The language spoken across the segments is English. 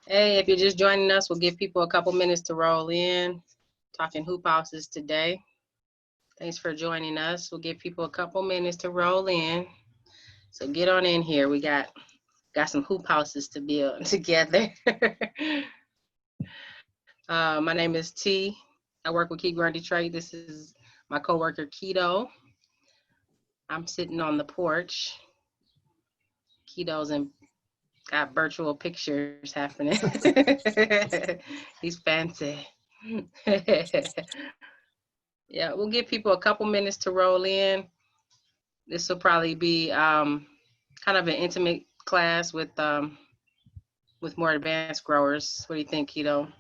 Hey, if you're just joining us, we'll give people a couple minutes to roll in. Talking hoop houses today. Thanks for joining us. We'll give people a couple minutes to roll in. So get on in here. We got some hoop houses to build together. My name is T. I work with Keep Growing Detroit. This is my coworker Keto. I'm sitting on the porch. Keto's in got virtual pictures happening. He's fancy. Yeah, we'll give people a couple minutes to roll in. This will probably be kind of an intimate class with more advanced growers. What do you think, Keto,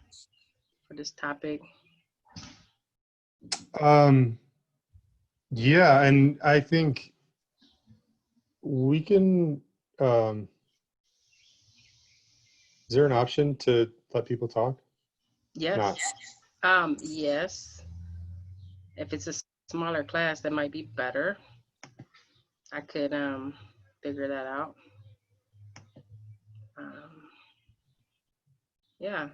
for this topic? Yeah, and I think we can, is there an option to let people talk? Yes. Not. Yes. If it's a smaller class, that might be better. I could figure that out. Yeah.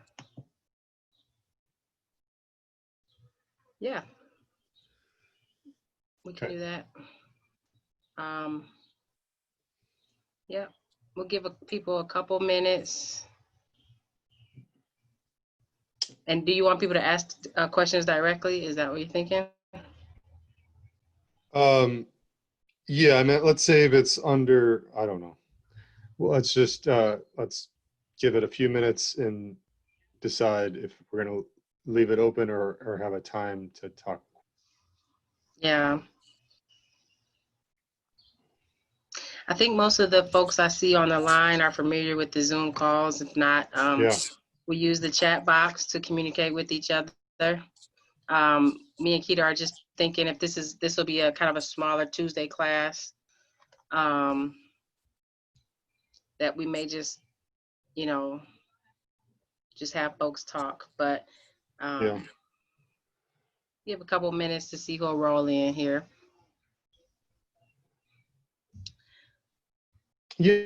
Yeah. We can do that. Yeah. We'll give people a couple minutes. And do you want people to ask questions directly? Is that what you're thinking? Yeah, I mean, let's say if it's under, I don't know. Well, let's just, let's give it a few minutes and decide if we're going to leave it open or have a time to talk. Yeah. I think most of the folks I see on the line are familiar with the Zoom calls. If not, Yeah. we use the chat box to communicate with each other. Me and Keita are just thinking if this will be a kind of a smaller Tuesday class, that we may just, just have folks talk. But Yeah. give a couple minutes to see who'll roll in here. Yeah.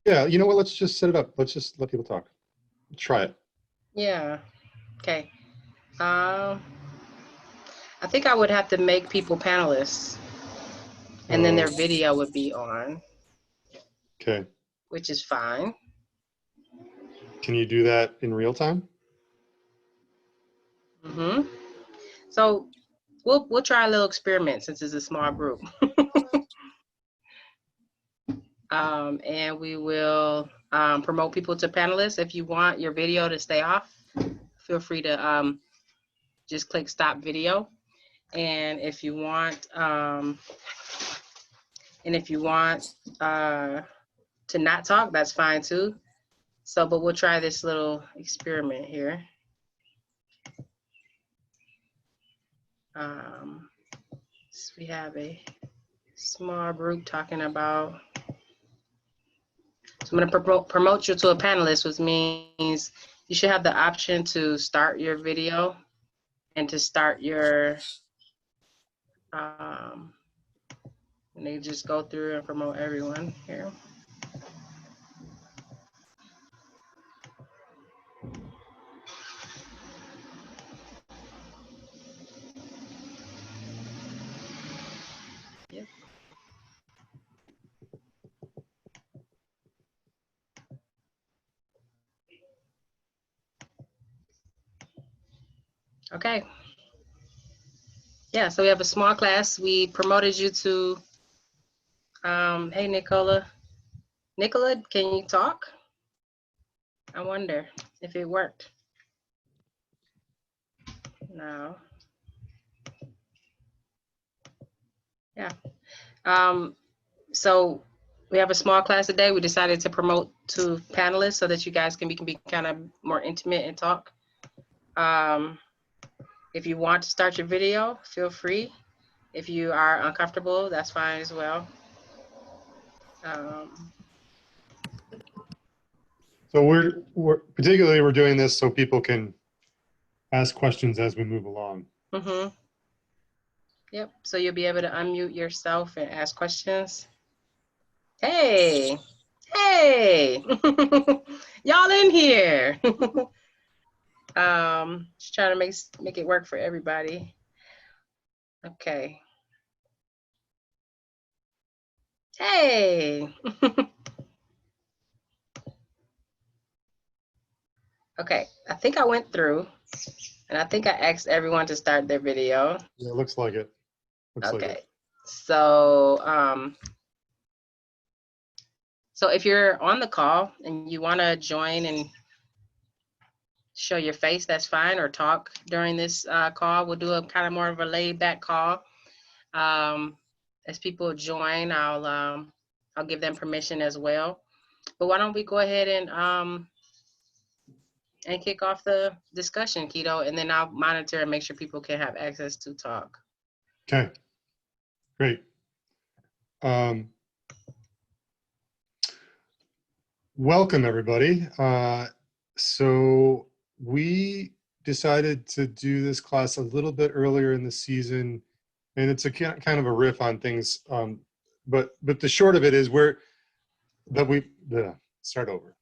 Yeah, you know what? Let's just set it up. Let's just let people talk. Try it. Yeah. Okay. I think I would have to make people panelists, and then their video would be on. Okay. Which is fine. Can you do that in real time? Mm-hmm. So we'll try a little experiment since it's a small group. And we will promote people to panelists. If you want your video to stay off, feel free to just click stop video. And if you want, to not talk, that's fine too. So, but we'll try this little experiment here. So we have a small group talking about. So I'm going to promote you to a panelist, which means you should have the option to start your video and to start your, and they just go through and promote everyone here. Yep. Okay. Yeah, so we have a small class. We promoted you to, hey, Nicola. Nicola, can you talk? I wonder if it worked. No. Yeah. So we have a small class today. We decided to promote to panelists so that you guys can be kind of more intimate and talk. If you want to start your video, feel free. If you are uncomfortable, that's fine as well. So we're particularly we're doing this so people can ask questions as we move along. Mm-hmm. Yep. So you'll be able to unmute yourself and ask questions. Hey, hey, y'all in here. Just trying to make it work for everybody. Okay. Hey. Okay. I think I went through, and I think I asked everyone to start their video. Yeah, it looks like it. Looks like Okay. it. So, so if you're on the call and you want to join and show your face, that's fine, or talk during this call. We'll do a kind of more of a laid back call. As people join, I'll give them permission as well. But why don't we go ahead and kick off the discussion, Keto, and then I'll monitor and make sure people can have access to talk. Okay, great. Welcome, everybody. So we decided to do this class a little bit earlier in the season, and it's a kind of a riff on things. But the short of it is start over.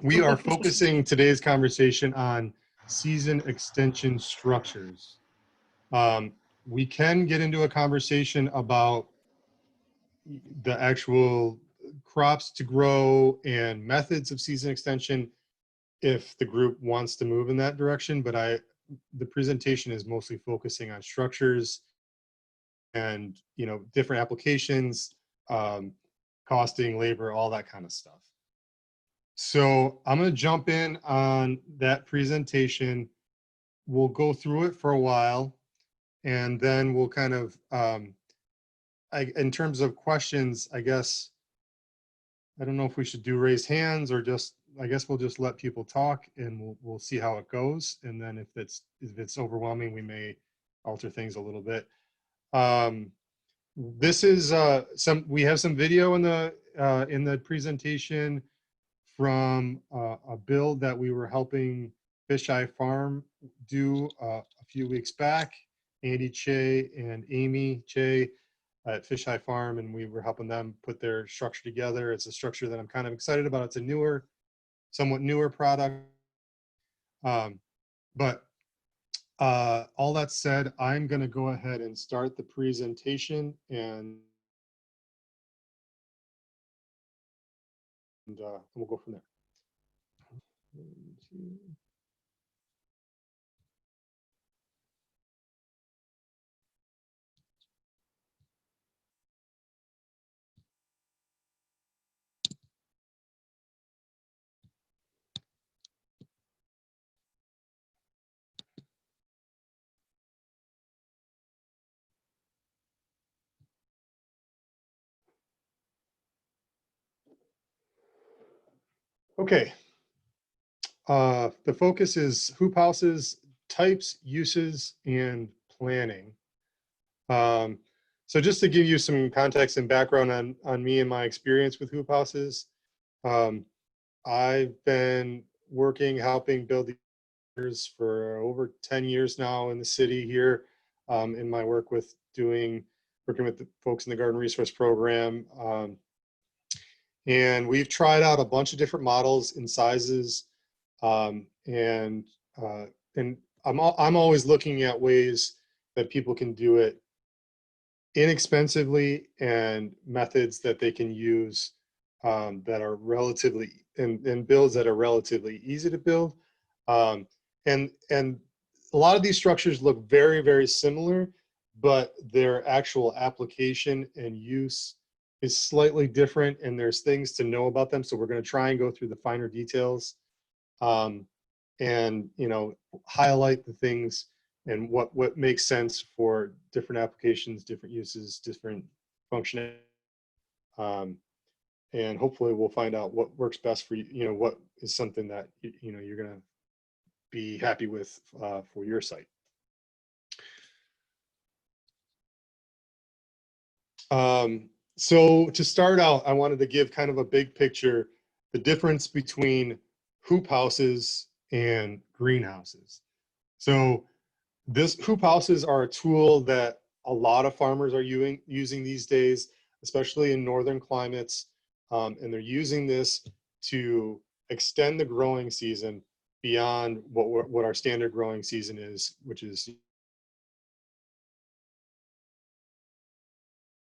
We are focusing today's conversation on season extension structures. We can get into a conversation about the actual crops to grow and methods of season extension if the group wants to move in that direction, but the presentation is mostly focusing on structures and different applications, um, costing, labor, all that kind of stuff. So I'm going to jump in on that presentation. We'll go through it for a while, and then we'll kind of, in terms of questions, I guess, I don't know if we should do raised hands or just, I guess we'll just let people talk and we'll see how it goes. And then if it's overwhelming, we may alter things a little bit. This is we have some video in the presentation from a build that we were helping Fisheye Farm do a few weeks back. Andy Che and Amy Che at Fisheye Farm, and we were helping them put their structure together. It's a structure that I'm kind of excited about. It's a somewhat newer product. But all that said, I'm going to go ahead and start the presentation, and we'll go from there. Okay. The focus is hoop houses, types, uses, and planning. So just to give you some context and background on me and my experience with hoop houses, I've been helping build these for over 10 years now in the city here, in my work working with the folks in the Garden Resource Program. And we've tried out a bunch of different models and sizes, and I'm always looking at ways that people can do it inexpensively and methods that they can use, that are relatively and builds that are relatively easy to build. And a lot of these structures look very, very similar, but their actual application and use is slightly different, and there's things to know about them. So we're going to try and go through the finer details, and highlight the things and what makes sense for different applications, different uses, different functionality. And hopefully we'll find out what works best for you, what is something that you're going to be happy with for your site. So to start out, I wanted to give kind of a big picture, the difference between hoop houses and greenhouses. So hoop houses are a tool that a lot of farmers are using these days, especially in northern climates, and they're using this to extend the growing season beyond what our standard growing season is, which is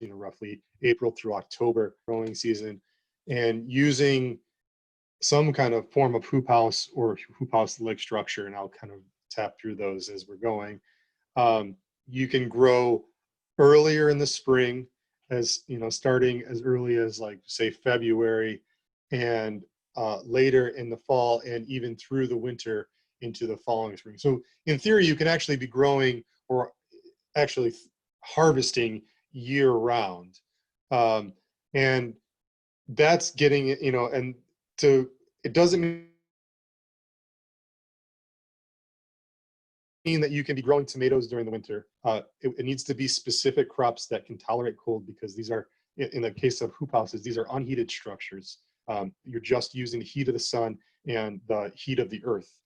roughly April through October growing season, and using some kind of form of hoop house or hoop house like structure, and I'll kind of tap through those as we're going. You can grow earlier in the spring, as starting as early as like say February, and later in the fall, and even through the winter into the following spring. So in theory, you can actually be growing or actually harvesting year round. And that's getting it, and it doesn't mean that you can be growing tomatoes during the winter. It needs to be specific crops that can tolerate cold, because these are, in the case of hoop houses, these are unheated structures. You're just using the heat of the sun and the heat of the earth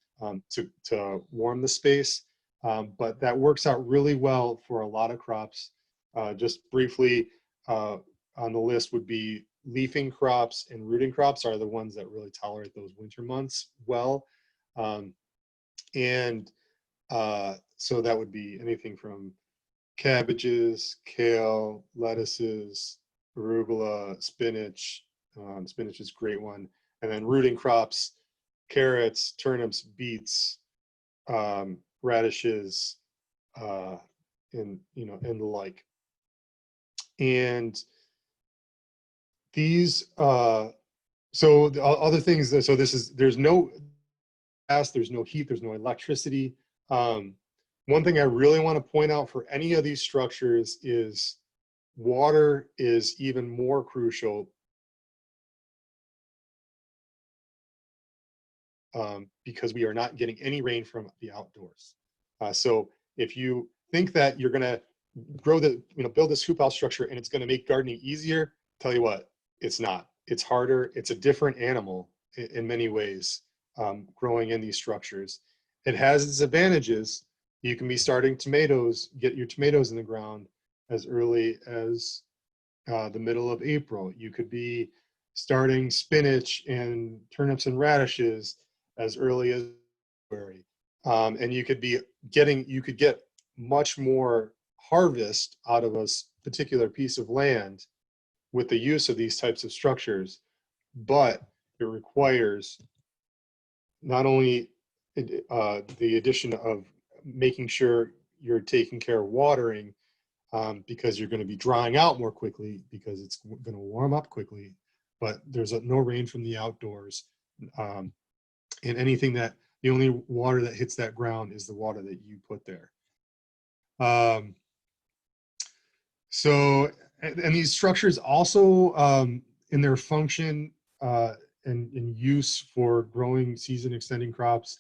to warm the space. But that works out really well for a lot of crops. Just briefly, on the list would be leafing crops and rooting crops are the ones that really tolerate those winter months well. And so that would be anything from cabbages, kale, lettuces, arugula, spinach. Spinach is a great one. And then rooting crops, carrots, turnips, beets, radishes, and and the like. And these, so the other things, so there's no gas, there's no heat, there's no electricity. One thing I really want to point out for any of these structures is water is even more crucial, because we are not getting any rain from the outdoors. So if you think that you're going to build this hoop house structure and it's going to make gardening easier, tell you what, it's not. It's harder. It's a different animal in many ways, growing in these structures. It has its advantages. You can be starting tomatoes, get your tomatoes in the ground as early as the middle of April. You could be starting spinach and turnips and radishes as early as February. And you could get much more harvest out of a particular piece of land with the use of these types of structures, but it requires not only the addition of making sure you're taking care of watering, because you're going to be drying out more quickly because it's going to warm up quickly, but there's no rain from the outdoors. And anything that, the only water that hits that ground is the water that you put there. And these structures also, in their function and in use for growing season extending crops,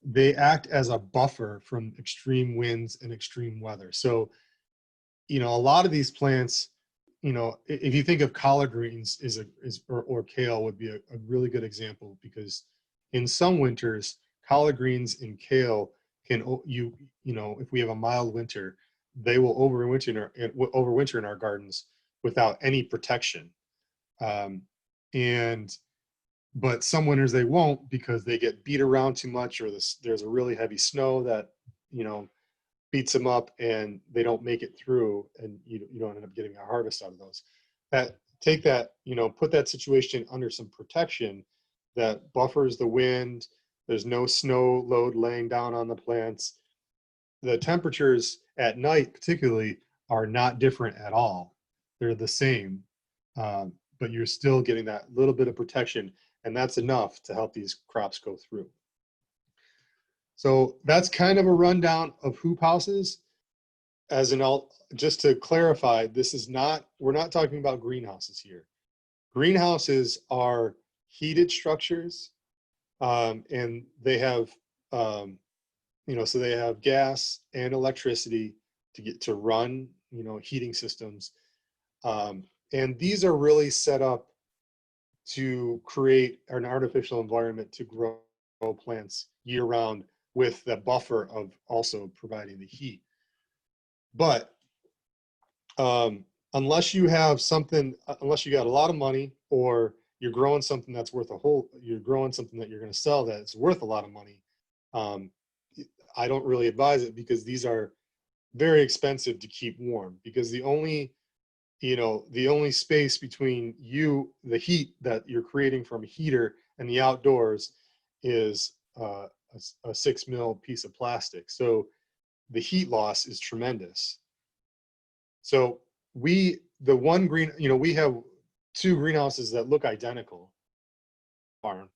they act as a buffer from extreme winds and extreme weather. So, a lot of these plants, if you think of collard greens or kale would be a really good example, because in some winters, collard greens and kale can, if we have a mild winter, they will overwinter in our gardens without any protection. But some winters they won't, because they get beat around too much, or there's a really heavy snow that, beats them up and they don't make it through, and you don't end up getting a harvest out of those. Put that situation under some protection that buffers the wind. There's no snow load laying down on the plants. The temperatures at night particularly are not different at all. They're the same, but you're still getting that little bit of protection, and that's enough to help these crops go through. So that's kind of a rundown of hoop houses. Just to clarify, we're not talking about greenhouses here. Greenhouses are heated structures, and they have, so they have gas and electricity to run, heating systems. And these are really set up to create an artificial environment to grow plants year round, with the buffer of also providing the heat. But Unless you have something, unless you got a lot of money, or you're growing something that's worth you're growing something that you're going to sell that's worth a lot of money. Um, I don't really advise it, because these are very expensive to keep warm, because the only space between the heat that you're creating from a heater and the outdoors is a 6 mil piece of plastic. So the heat loss is tremendous. So the one green, we have two greenhouses that look identical. Farm.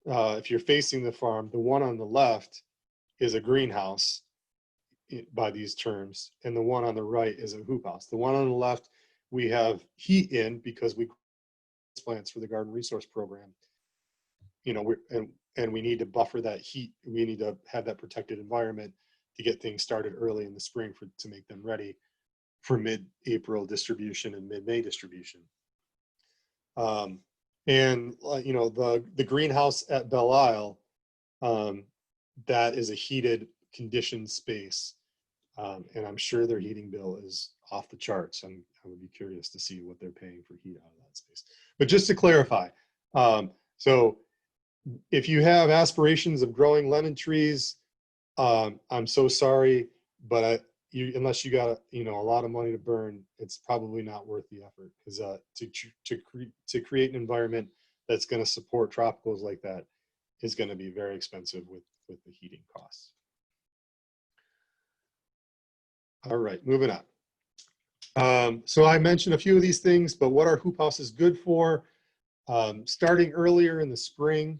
If you're facing the farm, the one on the left is a greenhouse by these terms, and the one on the right is a hoop house. The one on the left, we have heat in because we plants for the garden resource program. And we need to buffer that heat. We need to have that protected environment to get things started early in the spring to make them ready for mid-April distribution and mid-May distribution. And the greenhouse at Belle Isle, that is a heated, conditioned space, and I'm sure their heating bill is off the charts. I would be curious to see what they're paying for heat out of that space. But just to clarify, so if you have aspirations of growing lemon trees, I'm so sorry, but unless you got a lot of money to burn, it's probably not worth the effort, because to create an environment that's going to support tropicals like that is going to be very expensive with the heating costs. All right, moving on. So I mentioned a few of these things, but what are hoop houses good for? Starting earlier in the spring.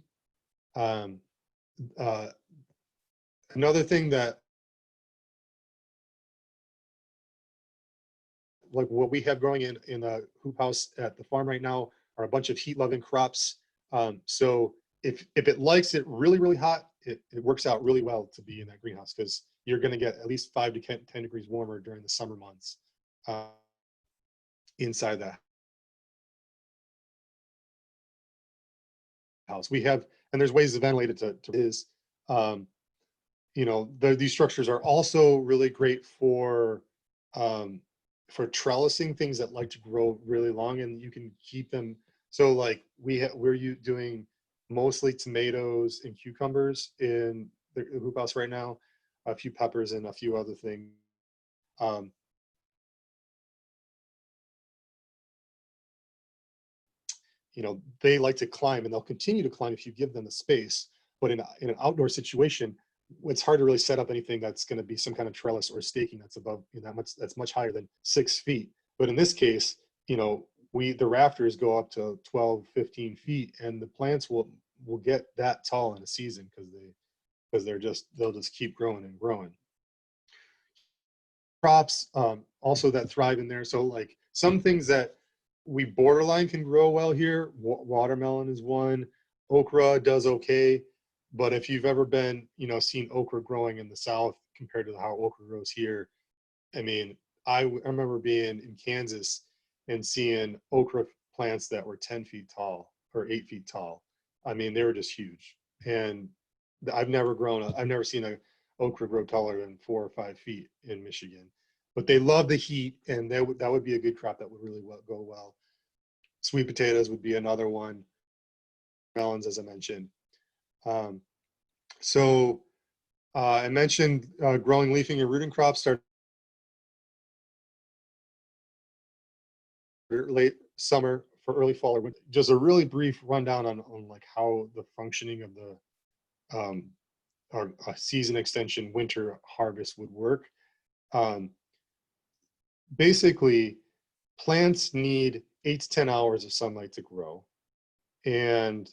Another thing that, like what we have growing in a hoop house at the farm right now, are a bunch of heat loving crops. So if it likes it really, really hot, it works out really well to be in that greenhouse, because you're going to get at least 5 to 10 degrees warmer during the summer months inside that house. And there's ways to ventilate it these structures are also really great for trellising things that like to grow really long, and you can keep them. So like we're doing mostly tomatoes and cucumbers in the hoop house right now, a few peppers and a few other things. They like to climb, and they'll continue to climb if you give them the space. But in an outdoor situation, it's hard to really set up anything that's going to be some kind of trellis or staking that's above that's much higher than 6 feet. But in this case, the rafters go up to 12, 15 feet, and the plants will get that tall in a season, because they'll just keep growing and growing. Crops also that thrive in there. So like some things that we borderline can grow well here, watermelon is one. Okra does okay, but if you've ever seen okra growing in the South compared to how okra grows here, I mean, I remember being in Kansas and seeing okra plants that were 10 feet tall or 8 feet tall. I mean, they were just huge. And I've never seen a okra grow taller than 4 or 5 feet in Michigan. But they love the heat, and that would be a good crop that would really go well. Sweet potatoes would be another one. Melons, as I mentioned. So I mentioned growing leafing and rooting crops start late summer for early fall or winter. Just a really brief rundown on like how the functioning of the or a season extension winter harvest would work. Basically, plants need 8 to 10 hours of sunlight to grow, and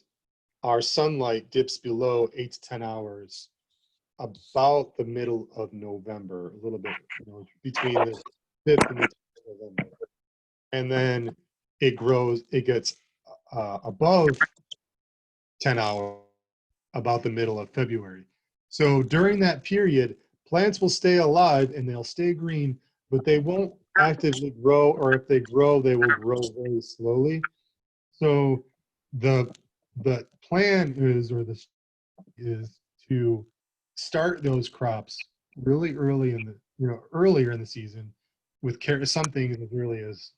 our sunlight dips below 8 to 10 hours about the middle of November, a little bit, between the 5th and the 10th of November. And then it gets above 10 hours about the middle of February. So during that period, plants will stay alive and they'll stay green, but they won't actively grow, or if they grow, they will grow very slowly. So the plan is to start those crops really early earlier in the season, with carrots, some things as early as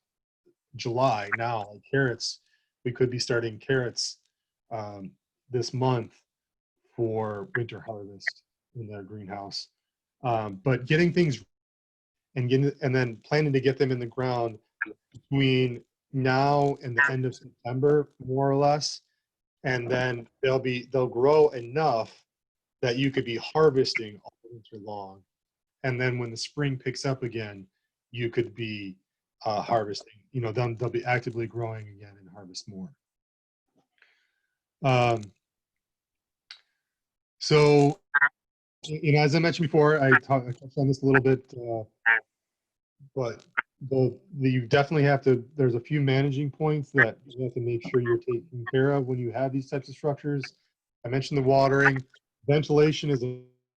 July now, like carrots, we could be starting carrots um, this month for winter harvest in the greenhouse. But getting things and then planning to get them in the ground between now and the end of September, more or less, and then they'll grow enough that you could be harvesting all winter long, and then when the spring picks up again, you could be harvesting. You know, then they'll be actively growing again and harvest more. Um, so, you know, as I mentioned before, I touched on this a little bit, but you definitely have to. There's a few managing points that you have to make sure you're taking care of when you have these types of structures. I mentioned the watering. Ventilation is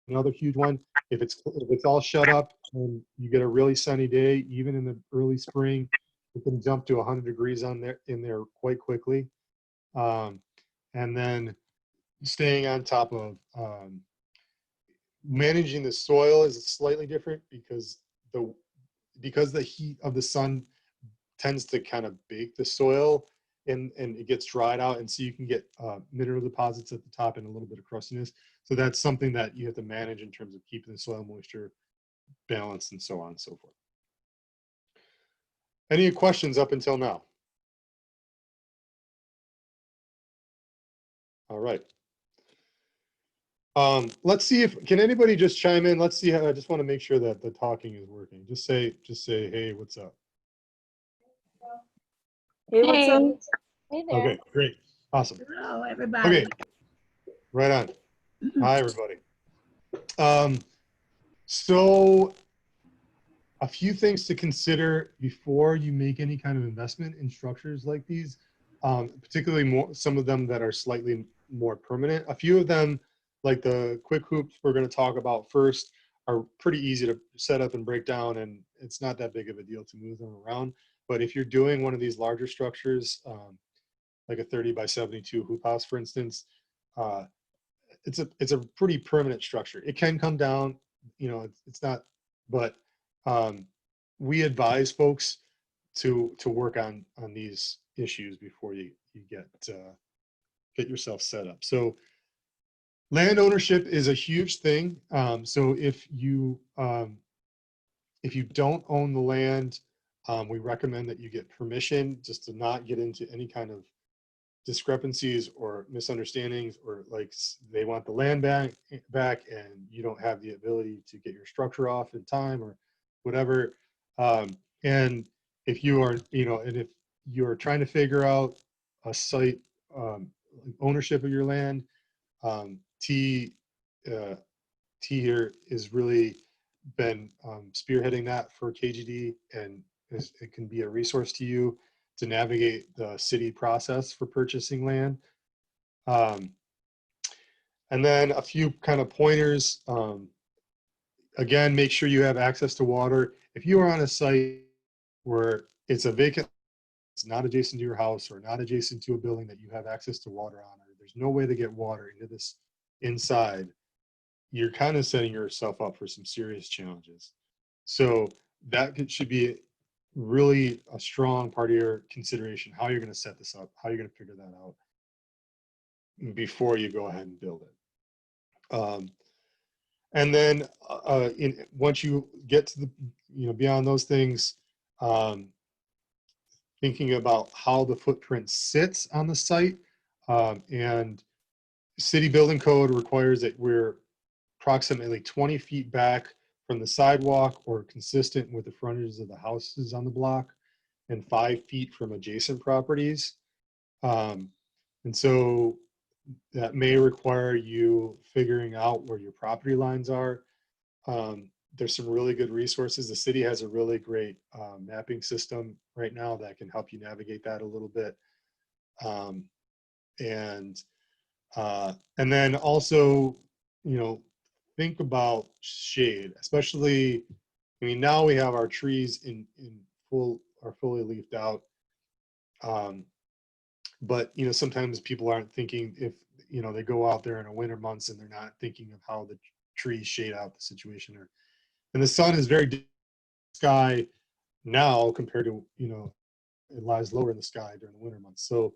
another huge one. If it's all shut up and you get a really sunny day, even in the early spring, it can jump to 100 degrees in there quite quickly. Um, and then staying on top of managing the soil is slightly different the because the heat of the sun tends to kind of bake the soil and it gets dried out, and so you can get mineral deposits at the top and a little bit of crustiness. So that's something that you have to manage in terms of keeping the soil moisture balanced and so on and so forth. Any questions up until now? All right. Let's see if, can anybody just chime in? Let's see. I just want to make sure that the talking is working. Just say, hey, what's up? Hey, what's up? Hey there. Okay, great. Awesome. Hello, everybody. Okay, right on. Hi, everybody. So a few things to consider before you make any kind of investment in structures like these, particularly some of them that are slightly more permanent. A few of them, like the quick hoops we're going to talk about first, are pretty easy to set up and break down, and it's not that big of a deal to move them around. But if you're doing one of these larger structures, like a 30 by 72 hoop house, for instance, uh, it's a pretty permanent structure. It can come down, you know, it's not, but um, we advise folks to work on these issues before you get yourself set up. So land ownership is a huge thing. So if you don't own the land, we recommend that you get permission just to not get into any kind of discrepancies or misunderstandings, or like they want the land back and you don't have the ability to get your structure off in time or whatever. And if you are, you know, and if you're trying to figure out a site ownership of your land, T here is really been spearheading that for KGD, and it can be a resource to you to navigate the city process for purchasing land. And then a few kind of pointers. Again, make sure you have access to water. If you are on a site where it's a vacant, it's not adjacent to your house or not adjacent to a building that you have access to water on, or there's no way to get water into this inside, you're kind of setting yourself up for some serious challenges. So that should be really a strong part of your consideration, how you're going to set this up, how you're going to figure that out before you go ahead and build it. And then once you get to the, you know, beyond those things, thinking about how the footprint sits on the site, and city building code requires that we're approximately 20 feet back from the sidewalk or consistent with the frontages of the houses on the block, and 5 feet from adjacent properties. And so that may require you figuring out where your property lines are. There's some really good resources. The city has a really great mapping system right now that can help you navigate that a little bit. And then also, you know, think about shade, especially, I mean, now we have our trees are fully leafed out. But, you know, sometimes people aren't thinking, if, you know, they go out there in the winter months and they're not thinking of how the trees shade out the situation. And the sun is very sky now compared to, you know, it lies lower in the sky during the winter months. So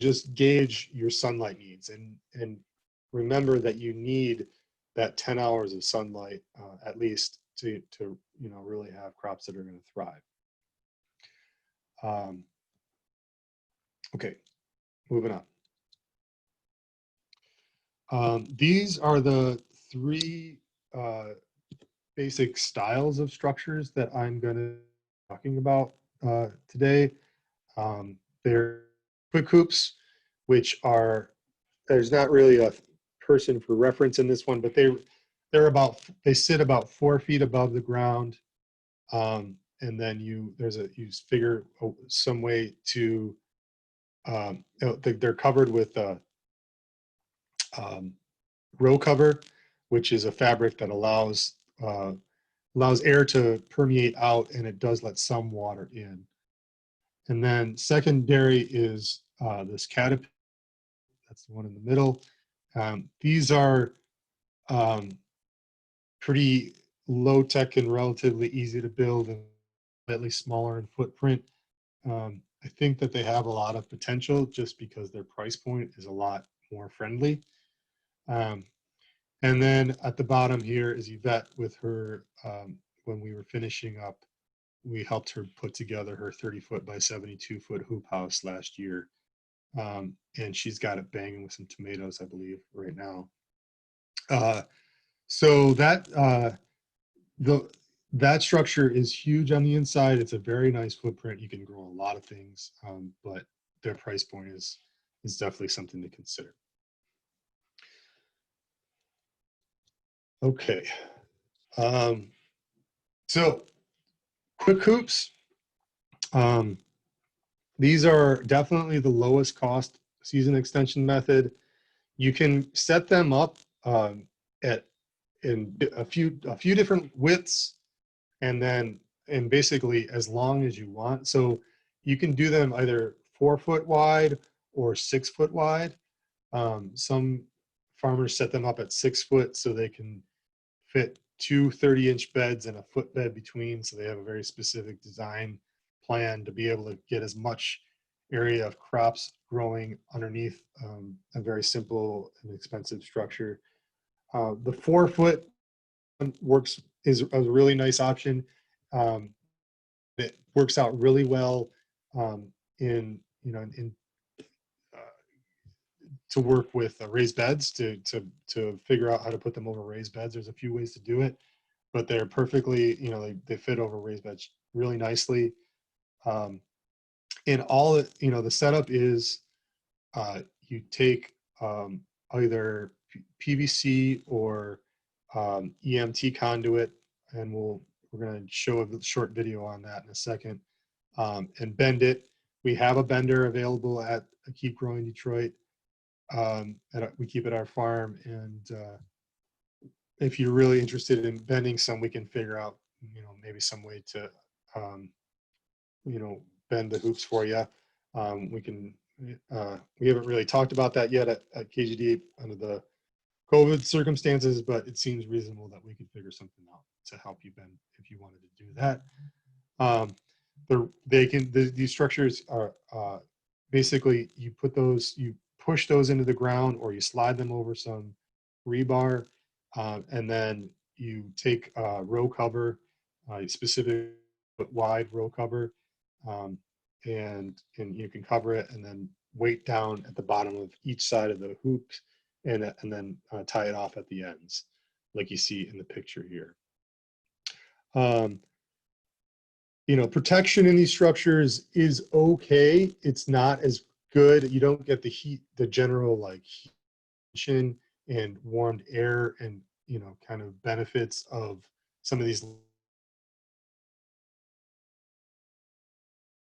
just gauge your sunlight needs, and remember that you need that 10 hours of sunlight at least to you know, really have crops that are going to thrive. Okay, moving on. These are the three basic styles of structures that I'm going to be talking about today. They're quick hoops, which are, there's not really a person for reference in this one, but they sit about 4 feet above the ground. And then you figure some way to, they're covered with um, row cover, which is a fabric that allows air to permeate out, and it does let some water in. And then secondary is this caterpillar. That's the one in the middle. These are pretty low tech and relatively easy to build, and slightly smaller in footprint. I think that they have a lot of potential just because their price point is a lot more friendly. Um, and then at the bottom here is Yvette with her, when we were finishing up, we helped her put together her 30-foot by 72-foot hoop house last year. And she's got it banging with some tomatoes, I believe, right now. So that structure is huge on the inside. It's a very nice footprint. You can grow a lot of things, but their price point is definitely something to consider. Okay. So quick hoops. These are definitely the lowest cost season extension method. You can set them up at in a few different widths, and then basically as long as you want. So you can do them either 4 foot wide or 6 foot wide. Some farmers set them up at 6 foot so they can fit two 30-inch beds and a foot bed between. So they have a very specific design plan to be able to get as much area of crops growing underneath a very simple and expensive structure. The 4 foot is a really nice option. It works out really well in, you know, uh, to work with raised beds, to figure out how to put them over raised beds. There's a few ways to do it, but they're perfectly, you know, they fit over raised beds really nicely. And all, you know, the setup is you take either PVC or EMT conduit, and we're going to show a short video on that in a second, and bend it. We have a bender available at Keep Growing Detroit. We keep at our farm, and if you're really interested in bending some, we can figure out, you know, maybe some way to, you know, bend the hoops for you. We can. We haven't really talked about that yet at KGD under the COVID circumstances, but it seems reasonable that we could figure something out to help you bend if you wanted to do that. These structures are basically, you push those into the ground, or you slide them over some rebar, and then you take row cover, specific wide row cover, and you can cover it, and then weight down at the bottom of each side of the hoop, and then tie it off at the ends, like you see in the picture here. You know, protection in these structures is okay. It's not as good. You don't get the heat, the general like heat and warmed air, and, you know, kind of benefits of some of these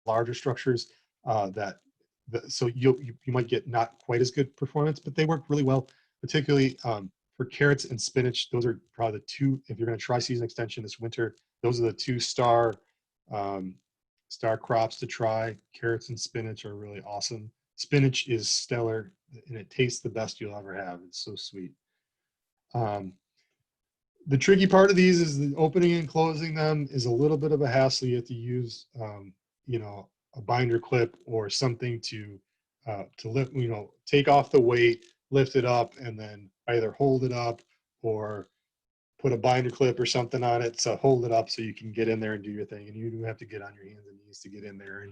larger structures so you might get not quite as good performance, but they work really well, particularly for carrots and spinach. Those are probably the two, if you're going to try season extension this winter, those are the two star crops to try. Carrots and spinach are really awesome. Spinach is stellar, and it tastes the best you'll ever have. It's so sweet. The tricky part of these is the opening and closing them is a little bit of a hassle. You have to use, you know, a binder clip or something to lift, you know, take off the weight, lift it up, and then either hold it up or put a binder clip or something on it to hold it up so you can get in there and do your thing. And you do have to get on your hands and knees to get in there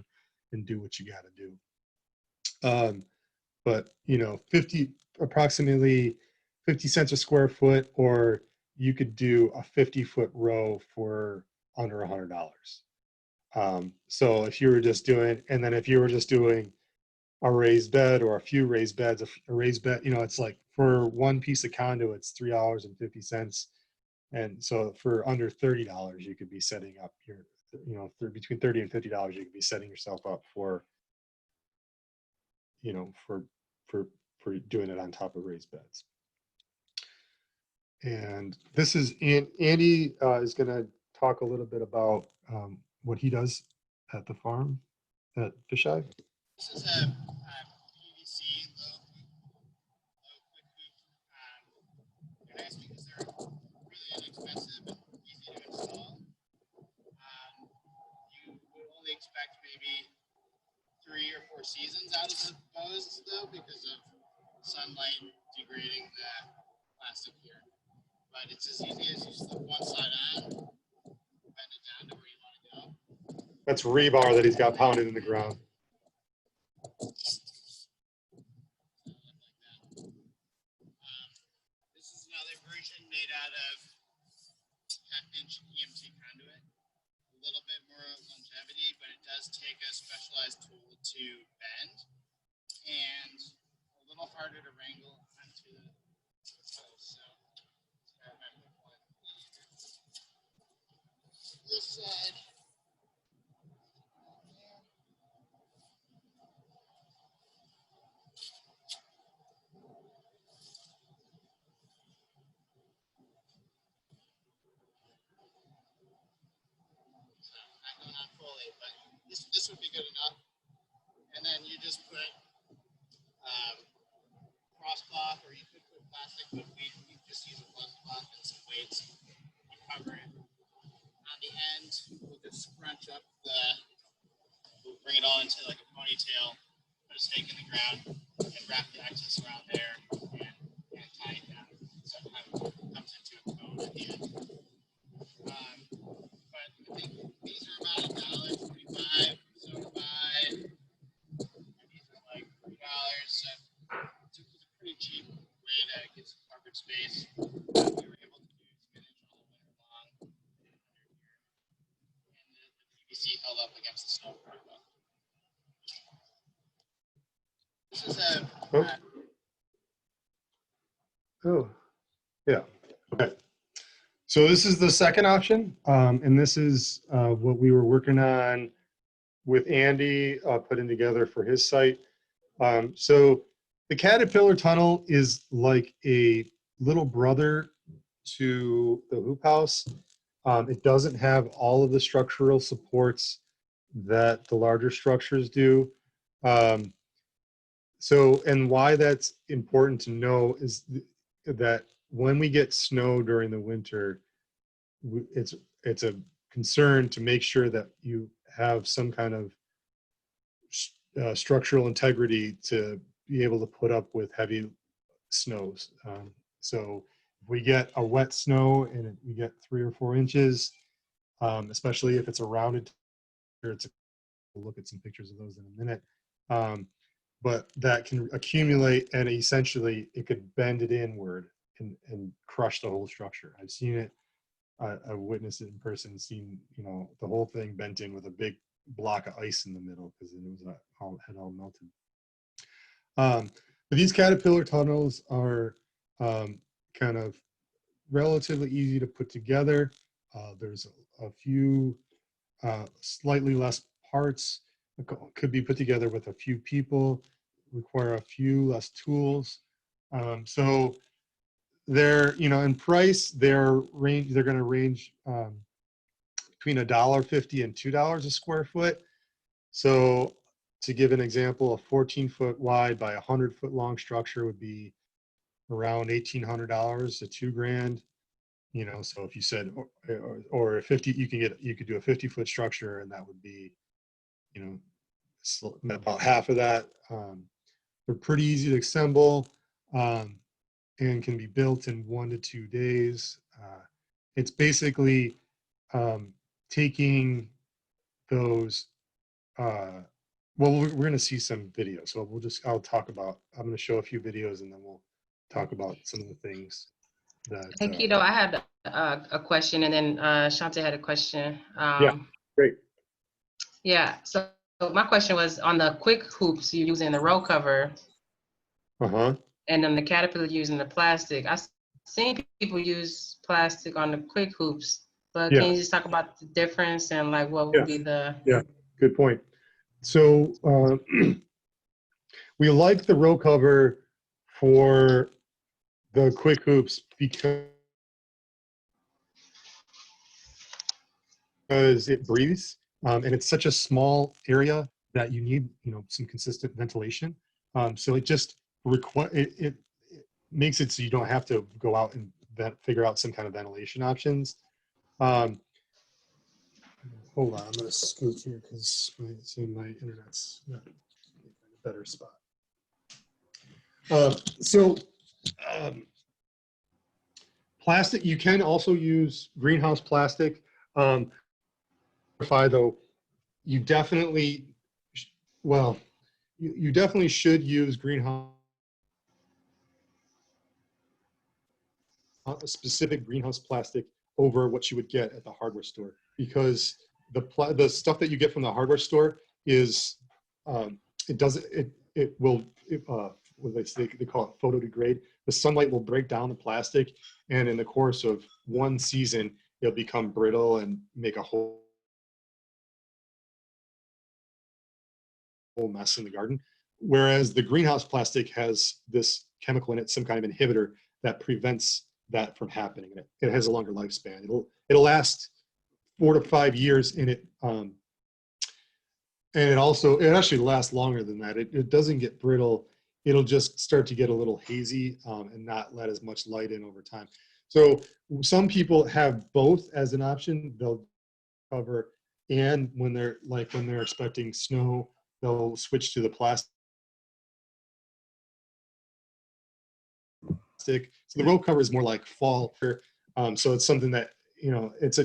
and do what you got to do. But you know, approximately 50 cents a square foot, or you could do a 50-foot row for under $100. So if you were just doing, and then if you were just doing a raised bed or a few raised beds, a raised bed, you know, it's like for one piece of condo, it's $3.50. And so for under $30, you could be setting up your, you know, between $30 and $50, you could be setting yourself up for, you know, for for doing it on top of raised beds. And this is Andy is going to talk a little bit about what he does at the farm at Fisheye. This is a PVC low quick hoop. They're nice because they're really inexpensive and easy to install. You would only expect maybe 3 or 4 seasons out of the hose though, because of sunlight degrading the plastic here. But it's as easy as you slip one side on, bend it down to where you want to go. That's rebar that he's got pounded in the ground. This is another version made out of 10-inch EMT conduit. A little bit more longevity, but it does take a specialized tool to bend and a little harder to wrangle onto the post. So this side. Not going on fully, but this would be good enough. And then you just put crosscloth, or you could put plastic, but we just use a cloth and some weights and cover it. On the end, we'll just scrunch up we'll bring it all into like a ponytail, put a stake in the ground, and wrap the excess around there and tie it down. So it kind of comes into a cone at the end. But I think these are about $1.25 so to buy. And these are like $3. So it's a pretty cheap way to get some covered space. We were able to do spinach all winter long under here. And the PVC held up against the snow pretty well. This is a Oh, yeah. Okay. So this is the second option, and this is what we were working on with Andy putting together for his site. So the Caterpillar tunnel is like a little brother to the hoop house. It doesn't have all of the structural supports that the larger structures do. So, and why that's important to know is that when we get snow during the winter, it's a concern to make sure that you have some kind of structural integrity to be able to put up with heavy snows. So if we get a wet snow and we get 3 or 4 inches, especially if it's a rounded, we'll look at some pictures of those in a minute. But that can accumulate and essentially it could bend it inward and crush the whole structure. I've seen it. I witnessed it in person, seen, you know, the whole thing bent in with a big block of ice in the middle because it was had all melted. But these Caterpillar tunnels are kind of relatively easy to put together. There's a few slightly less parts. It could be put together with a few people, require a few less tools. So they're, you know, in price, they're going to range between $1.50 and $2 a square foot. So to give an example, a 14-foot wide by 100-foot long structure would be around $1,800 to $2,000. You know, so if you said, or a 50, you could do a 50-foot structure, and that would be, you know, about half of that. They're pretty easy to assemble, and can be built in 1 to 2 days. It's basically taking those. Well, we're going to see some videos, so I'm going to show a few videos, and then we'll talk about some of the things that. Hey, Keto, I had a question, and then Shante had a question. Yeah, great. Yeah, so my question was on the quick hoops you're using the roll cover, Uh-huh. and then the Caterpillar using the plastic. I've seen people use plastic on the quick hoops, but can Yeah. you just talk about the difference and like what Yeah. would be the? Yeah, good point. So we like the row cover for the quick hoops because it breathes, and it's such a small area that you need, you know, some consistent ventilation. So it just it makes it so you don't have to go out and figure out some kind of ventilation options. Hold on, I'm gonna scoot here because my internet's not in a better spot. So plastic, you can also use greenhouse plastic. Though, you definitely, well, you definitely should use greenhouse, a specific greenhouse plastic over what you would get at the hardware store, because the stuff that you get from the hardware store is it doesn't it will what they call it photo degrade. The sunlight will break down the plastic, and in the course of one season, it'll become brittle and make a whole mess in the garden. Whereas the greenhouse plastic has this chemical in it, some kind of inhibitor that prevents that from happening. It has a longer lifespan. It'll last 4 to 5 years in it. And it actually lasts longer than that. It doesn't get brittle. It'll just start to get a little hazy, and not let as much light in over time. So some people have both as an option. They'll cover, and when they're expecting snow, they'll switch to the plastic. So the row cover is more like fall. So it's something that, you know, it's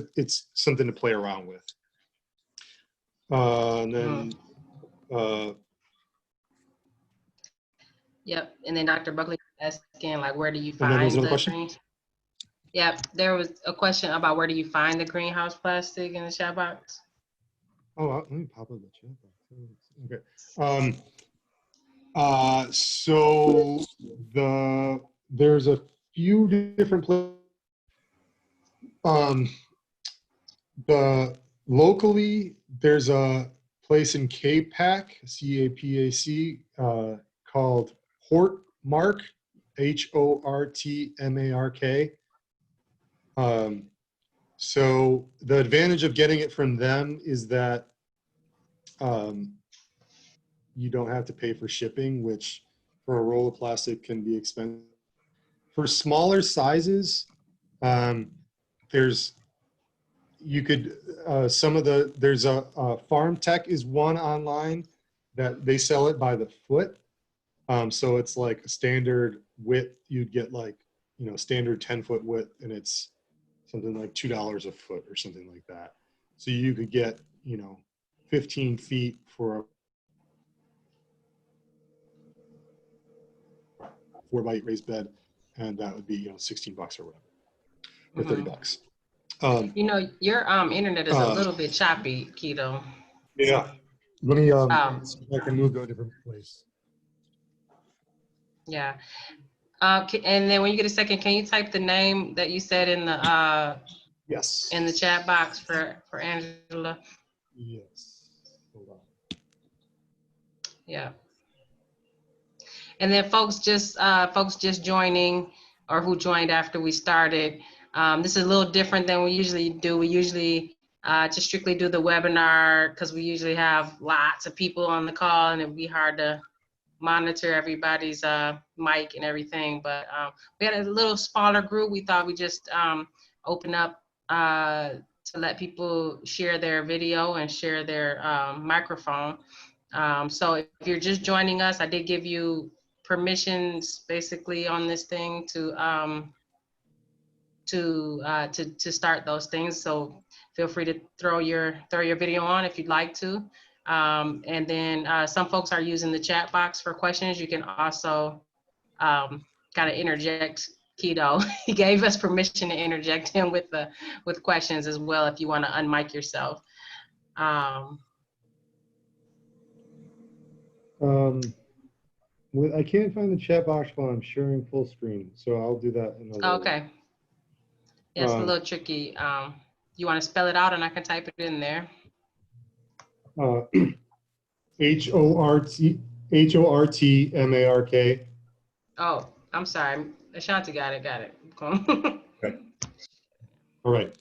something to play around with. And then Yep, and then Dr. Buckley asking like, where do you and then there's find another the question. green? Yep, there was a question about where do you find the greenhouse plastic in the chat box? Oh, let me pop up the chat box. Okay. So there's a few different places. Locally, there's a place in CAPAC, C-A-P-A-C, called Hortmark, Hortmark. So the advantage of getting it from them is that you don't have to pay for shipping, which for a roll of plastic can be expensive. For smaller sizes, there's Farm Tech is one online that they sell it by the foot. So it's like a standard width. You'd get like, you know, standard 10-foot width, and it's something like $2 a foot or something like that. So you could get, you know, 15 feet for a 4x8 raised bed, and that would be, you know, $16 or whatever, or $30. You know, your internet is a little bit choppy, Keto. Yeah. Let me see if I can move to a different place. Yeah. And then when you get a second, can you type the name that you said in the Yes. in the chat box for Angela? Yes. Hold on. Yeah. And then folks just joining or who joined after we started. This is a little different than we usually do. We usually just strictly do the webinar because we usually have lots of people on the call, and it'd be hard to monitor everybody's mic and everything. But we had a little smaller group. We thought we just open up to let people share their video and share their microphone. So if you're just joining us, I did give you permissions basically on this thing to start those things. So feel free to throw your video on if you'd like to. And then some folks are using the chat box for questions. You can also kind of interject Keto. He gave us permission to interject him with questions as well if you want to unmic yourself. I can't find the chat box while I'm sharing full screen, so I'll do that in a little. Okay. Yeah, it's a little tricky. You want to spell it out and I can type it in there. HORTMARK. Oh, I'm sorry. Ashanti got it. Okay. All right.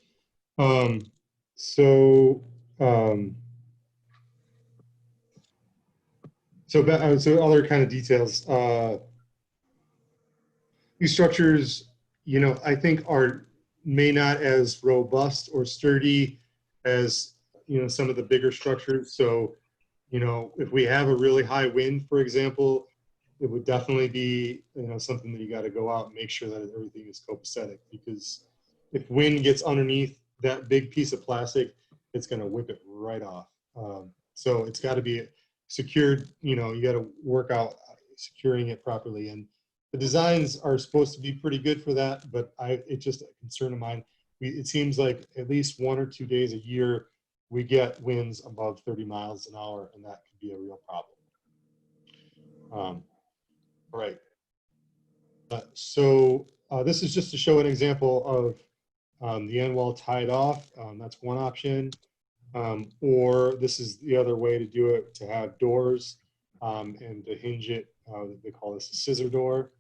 So other kind of details. These structures, I think may not as robust or sturdy as, some of the bigger structures. So, if we have a really high wind, for example, it would definitely be, something that you got to go out and make sure that everything is copacetic, because if wind gets underneath that big piece of plastic, it's going to whip it right off. So it's got to be secured, you got to work out securing it properly. And the designs are supposed to be pretty good for that, but it's just a concern of mine. It seems like at least 1 or 2 days a year, we get winds above 30 miles an hour, and that could be a real problem. All right. So this is just to show an example of the end wall tied off. That's one option. Or this is the other way to do it, to have doors and to hinge it. They call this a scissor door.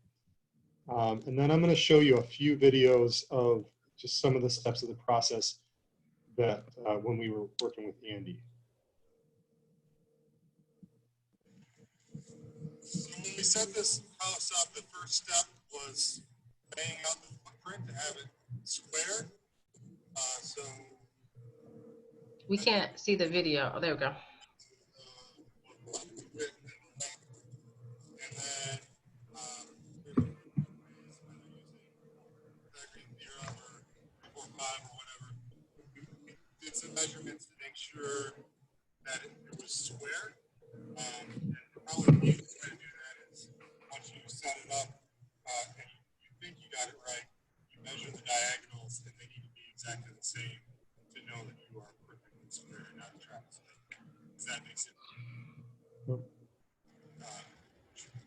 And then I'm going to show you a few videos of just some of the steps of the process that when we were working with Andy. So when we set this house up, the first step was laying out the footprint to have it square. So We can't see the video. Oh, there we go. And then or 4, 5 or whatever, we did some measurements to make sure that it was square. And probably the easiest way to do that is once you set it up and you think you got it right, you measure the diagonals and they need to be exactly the same to know that you are perfectly square and not a trapezoid. Does that make sense?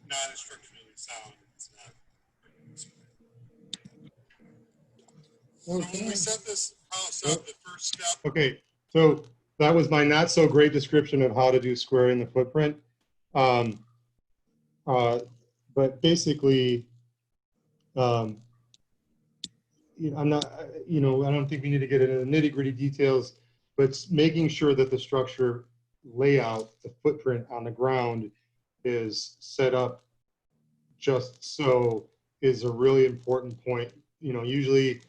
Not as structurally sound, it's not perfectly square. So when we set this house up, the first step. Okay, so that was my not so great description of how to do squaring the footprint. But basically, I'm not, I don't think we need to get into the nitty-gritty details, but making sure that the structure layout, the footprint on the ground is set up just so is a really important point. Usually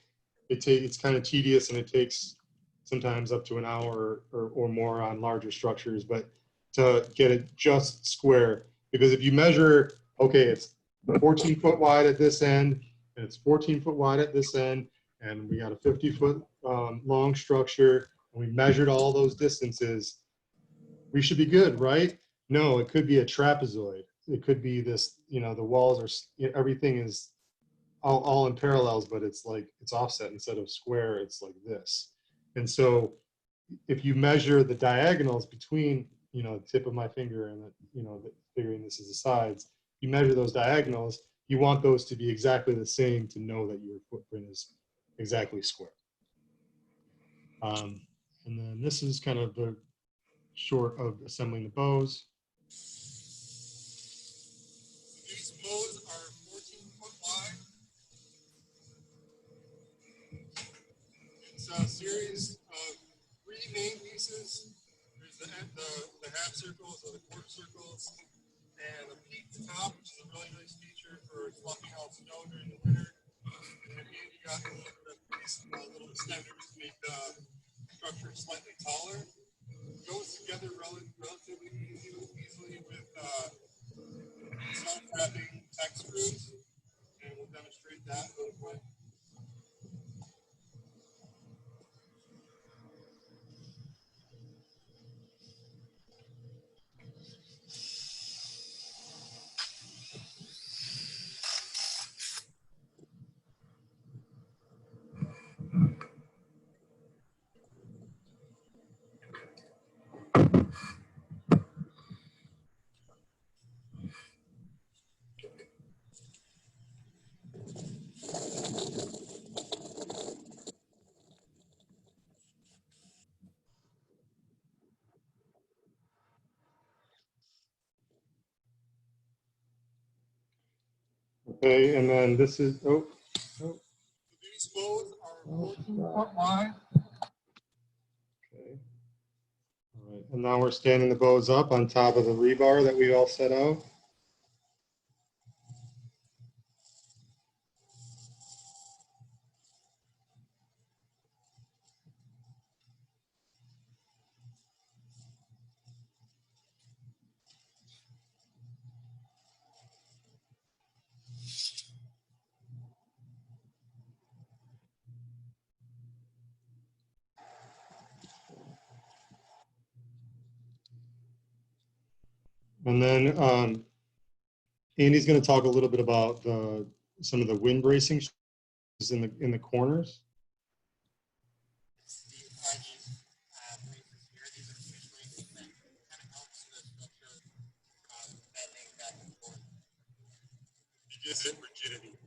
it's kind of tedious and it takes sometimes up to an hour or more on larger structures, but to get it just square, because if you measure, okay, it's 14 foot wide at this end and it's 14 foot wide at this end, and we got a 50-foot long structure, and we measured all those distances, we should be good, right? No, it could be a trapezoid. It could be this, the walls are, everything is all in parallels, but it's like, it's offset instead of square, it's like this. And so if you measure the diagonals between, the tip of my finger and figuring this is the sides, you measure those diagonals, you want those to be exactly the same to know that your footprint is exactly square. And then this is kind of the short of assembling the bows. These bows are 14 foot wide. It's a series of 3 main pieces. There's the half circles or the quarter circles, and a peaked top, which is a really nice feature for fluffing out snow during the winter. You got these little extenders to make the structure slightly taller. It goes together relatively easily with self-wrapping tech screws, and we'll demonstrate that real quick. Okay, and then this is, oh. These bows are 14-foot wide. Okay. All right, and now we're standing the bows up on top of the rebar that we all set out. And then Andy's going to talk a little bit about some of the wind bracing in the corners. It gives it rigidity.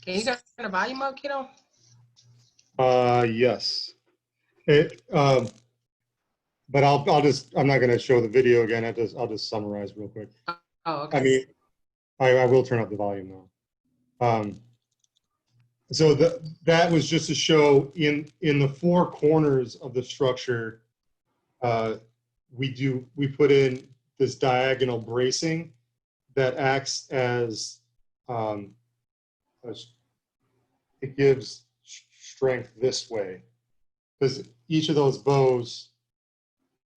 Can you turn the volume up, kiddo? Yes. But I'm not going to show the video again. I'll just summarize real quick. Oh, okay. I mean, I will turn up the volume now. So that was just to show in the four corners of the structure, we put in this diagonal bracing that acts as, it gives strength this way, because each of those bows,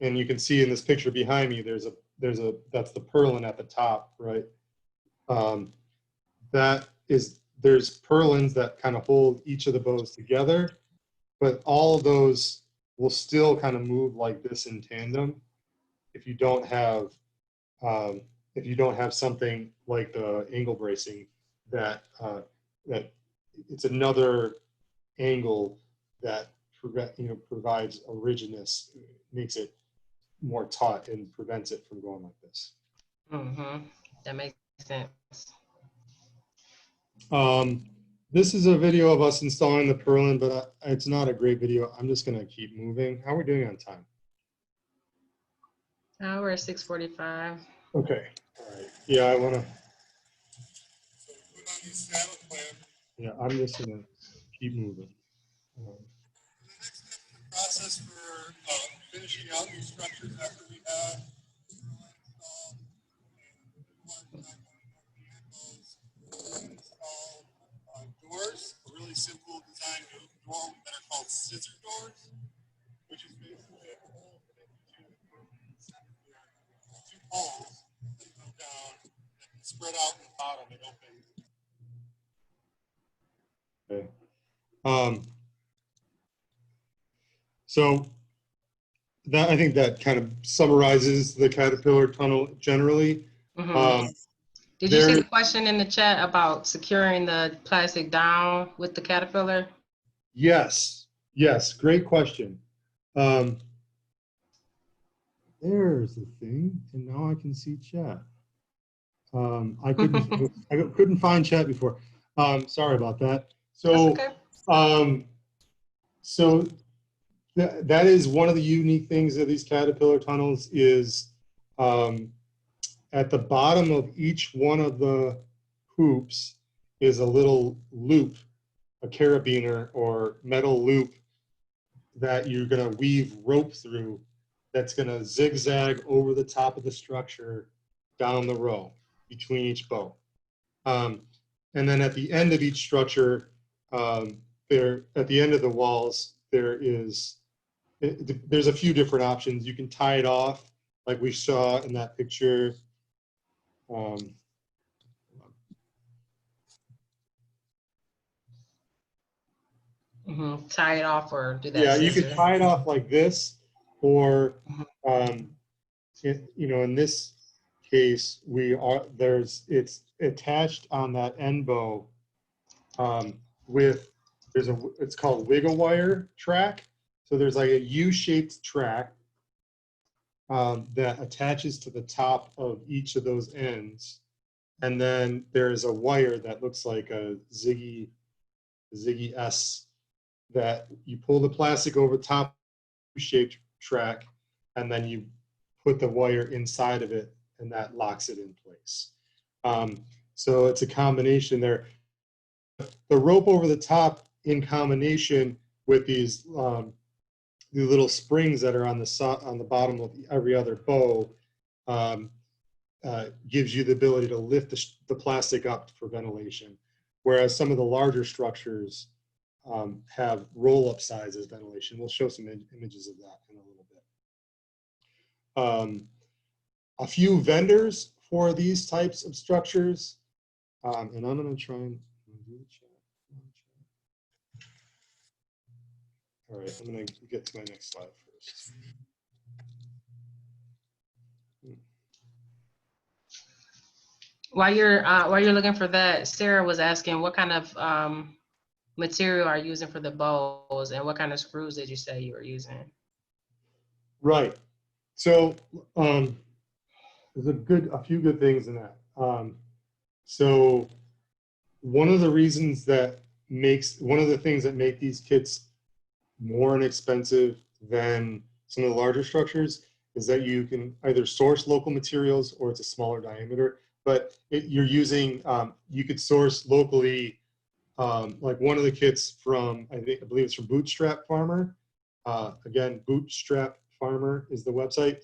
and you can see in this picture behind me, that's the purlin at the top, right? There's purlins that kind of hold each of the bows together, but all of those will still kind of move like this in tandem if you don't have something like the angle bracing that it's another angle that provides a rigidness, makes it more taut and prevents it from going like this. Mm-hmm. That makes sense. This is a video of us installing the purlin, but it's not a great video. I'm just going to keep moving. How are we doing on time? We're at 6:45. Okay. All right. Yeah, I want to. So we put on these saddle clamp. Yeah, I'm just going to keep moving. The next step in the process for finishing out these structures after we have installed install doors, a really simple design door that are called scissor doors, which is basically a hole between two poles that come down and spread out in the bottom and open. Okay. So I think that kind of summarizes the Caterpillar tunnel generally. Mm-hmm. Did you see the question in the chat about securing the plastic down with the Caterpillar? Yes, great question. There's the thing, and now I can see chat. I couldn't find chat before. Sorry about that. So, That's okay. So that is one of the unique things of these Caterpillar tunnels is at the bottom of each one of the hoops is a little loop, a carabiner or metal loop that you're going to weave rope through that's going to zigzag over the top of the structure down the row between each bow. And then at the end of each structure, at the end of the walls, there's a few different options. You can tie it off like we saw in that picture. Tie it off or do that. Yeah, you can scissor. tie it off like this, or in this case, it's attached on that end bow it's called wiggle wire track. So there's like a U-shaped track that attaches to the top of each of those ends. And then there's a wire that looks like a Ziggy S that you pull the plastic over top of the U-shaped track, and then you put the wire inside of it, and that locks it in place. So it's a combination there. The rope over the top in combination with these little springs that are on the bottom of every other bow gives you the ability to lift the plastic up for ventilation, whereas some of the larger structures have roll-up sizes ventilation. We'll show some images of that in a little bit. A few vendors for these types of structures, and I'm going to try and do the chat. All right, I'm going to get to my next slide first. While you're looking for that, Sarah was asking what kind of material are you using for the bows, and what kind of screws did you say you were using? Right. So there's a few good things in that. So one of the things that make these kits more inexpensive than some of the larger structures is that you can either source local materials or it's a smaller diameter, but you could source locally, like one of the kits from, I believe it's from Bootstrap Farmer. Again, Bootstrap Farmer is the website.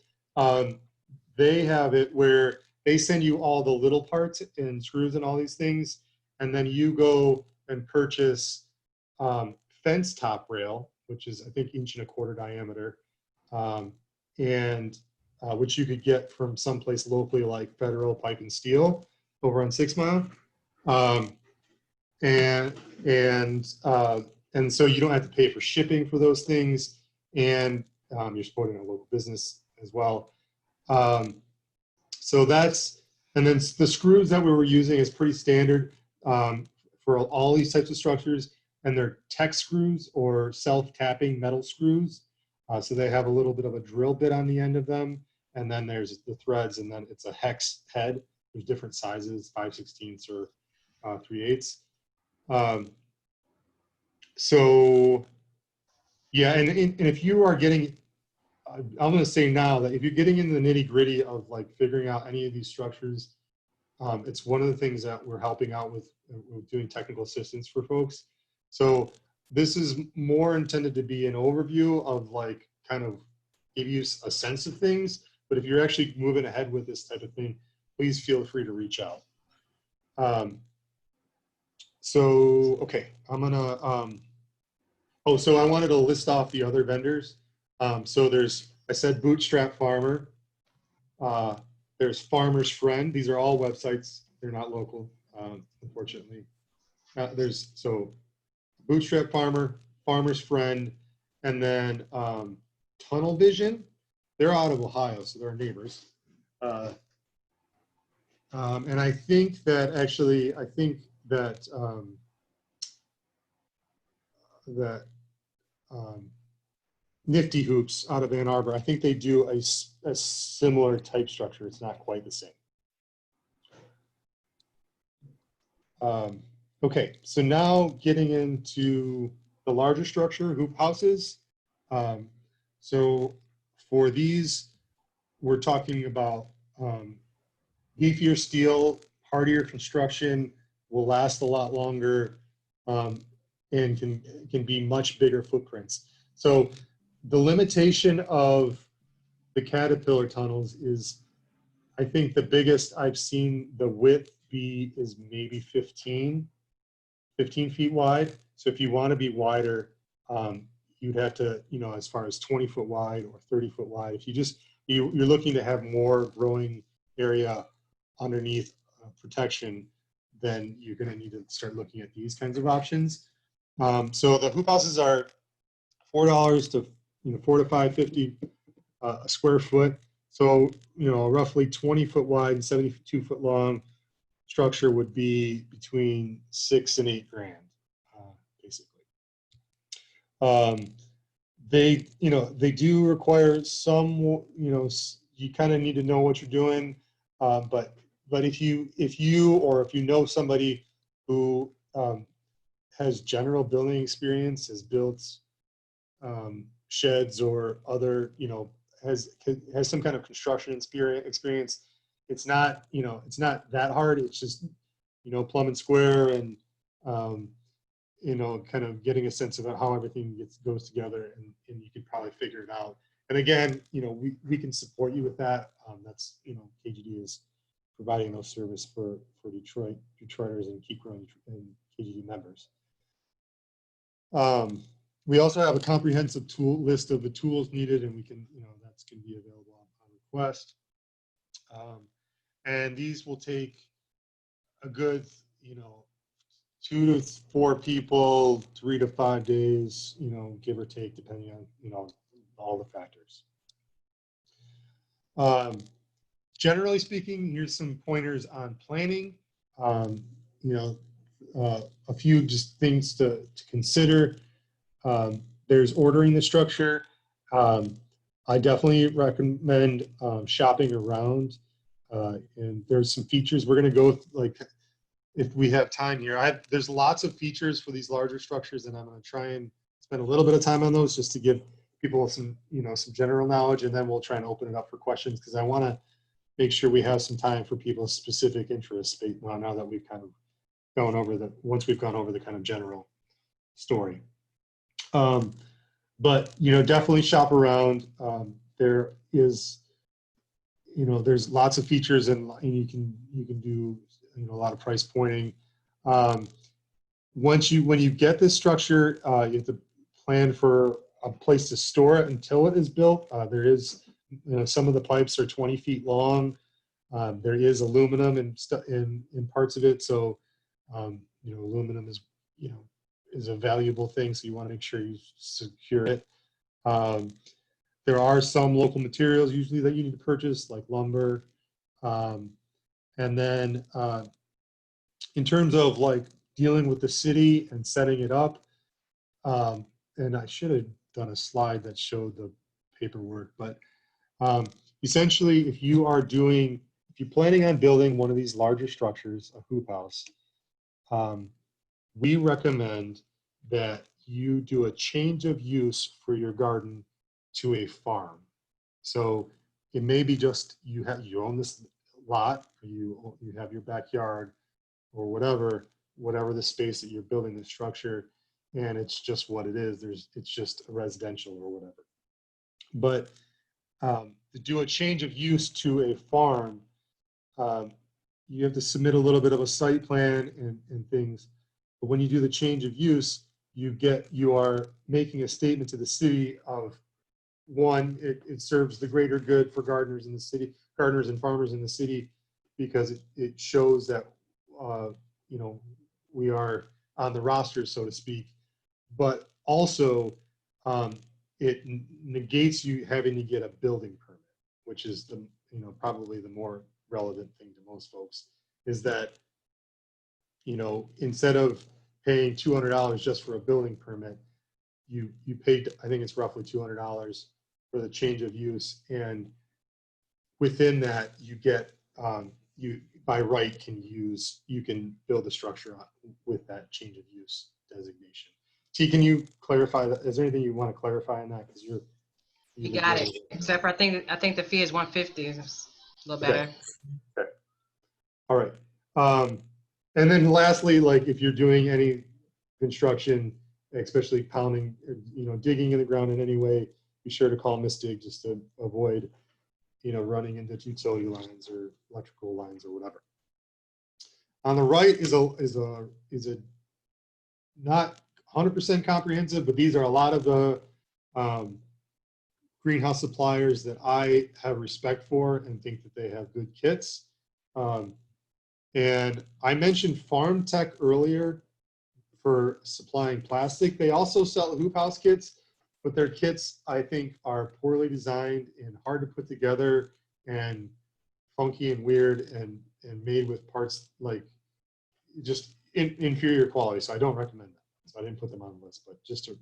They have it where they send you all the little parts and screws and all these things, and then you go and purchase fence top rail, which is I think 1.25 inch diameter, and which you could get from someplace locally like Federal Pipe and Steel over on 6 Mile, and so you don't have to pay for shipping for those things, and you're supporting a local business as well. So and then the screws that we were using is pretty standard for all these types of structures, and they're tech screws or self-tapping metal screws. So they have a little bit of a drill bit on the end of them, and then there's the threads, and then it's a hex head. There's different sizes, 5/16 or 3/8. So yeah, and if you are getting, I'm going to say now that if you're getting into the nitty gritty of like figuring out any of these structures, it's one of the things that we're helping out with doing technical assistance for folks. So this is more intended to be an overview of like kind of give you a sense of things. But if you're actually moving ahead with this type of thing, please feel free to reach out. So, okay, I'm gonna, so I wanted to list off the other vendors. So I said Bootstrap Farmer. There's Farmer's Friend. These are all websites. They're not local, unfortunately. So Bootstrap Farmer, Farmer's Friend, and then Tunnel Vision. They're out of Ohio, so they're neighbors. And I think that Nifty Hoops out of Ann Arbor, I think they do a similar type structure. It's not quite the same. Okay, so now getting into the larger structure, hoop houses. So for these, we're talking about beefier steel, hardier construction, will last a lot longer, and can be much bigger footprints. So the limitation of the Caterpillar tunnels is, I think the biggest I've seen the width be is maybe 15 feet wide. So if you want to be wider, you'd have to, you know, as far as 20-foot wide or 30-foot wide. If you just, you're looking to have more growing area underneath protection, then you're going to need to start looking at these kinds of options. So the hoop houses are $4 to, you know, $4 to $5.50 a square foot. So, you know, roughly 20-foot wide and 72-foot long structure would be between $6 and $8 grand, basically. They, you know, they do require some, you know, you kind of need to know what you're doing. But if you know somebody who has general building experience, has built sheds or other, you know, has some kind of construction experience, it's not, you know, it's not that hard. It's just, you know, plumb and square and, you know, kind of getting a sense of how everything goes together, and you can probably figure it out. And again, you know, we can support you with that. That's, you know, KGD is providing those service for Detroiters and Keep Growing and KGD members. We also have a comprehensive tool list of the tools needed, and we can, you know, that's can be available on request. And these will take a good, you know, 2 to 4 people, 3 to 5 days, you know, give or take, depending on, you know, all the factors. Generally speaking, here's some pointers on planning. You know, a few just things to consider. There's ordering the structure. I definitely recommend shopping around, and there's some features we're going to go like if we have time here. There's lots of features for these larger structures, and I'm going to try and spend a little bit of time on those just to give people some, you know, some general knowledge, and then we'll try and open it up for questions, because I want to make sure we have some time for people's specific interests now that we've kind of gone over once we've gone over the kind of general story. But, you know, definitely shop around. There is, you know, there's lots of features, and you can do, you know, a lot of price pointing. When you get this structure, you have to plan for a place to store it until it is built. There is, you know, some of the pipes are 20 feet long. There is aluminum in parts of it, so you know, aluminum is, you know, is a valuable thing, so you want to make sure you secure it. There are some local materials usually that you need to purchase, like lumber. And then in terms of like dealing with the city and setting it up, and I should have done a slide that showed the paperwork, but essentially if you're planning on building one of these larger structures, a hoop house, we recommend that you do a change of use for your garden to a farm. So it may be just you own this lot, or you have your backyard, or whatever the space that you're building the structure, and it's just what it is. It's just a residential or whatever. But to do a change of use to a farm, you have to submit a little bit of a site plan and things. But when you do the change of use, you are making a statement to the city of, one, it serves the greater good for gardeners in the city, gardeners and farmers in the city, because it shows that you know, we are on the roster, so to speak. But also it negates you having to get a building permit, which is the, you know, probably the more relevant thing to most folks, is that, you know, instead of paying $200 just for a building permit, you paid, I think it's roughly $200 for the change of use, and within that you get you by right you can build a structure with that change of use designation. T, can you clarify that? Is there anything you want to clarify on that? Because You got it. Except for I think the fee is $150. It's a little better. Okay. All right. And then lastly, like if you're doing any construction, especially pounding, you know, digging in the ground in any way, be sure to call Miss Dig just to avoid running into utility lines or electrical lines or whatever. On the right is a not 100% comprehensive, but these are a lot of the greenhouse suppliers that I have respect for and think that they have good kits. And I mentioned Farm Tech earlier for supplying plastic. They also sell hoop house kits, but their kits, I think, are poorly designed and hard to put together and funky and weird and made with parts like just inferior quality. So I don't recommend them. So I didn't put them on the list, but just to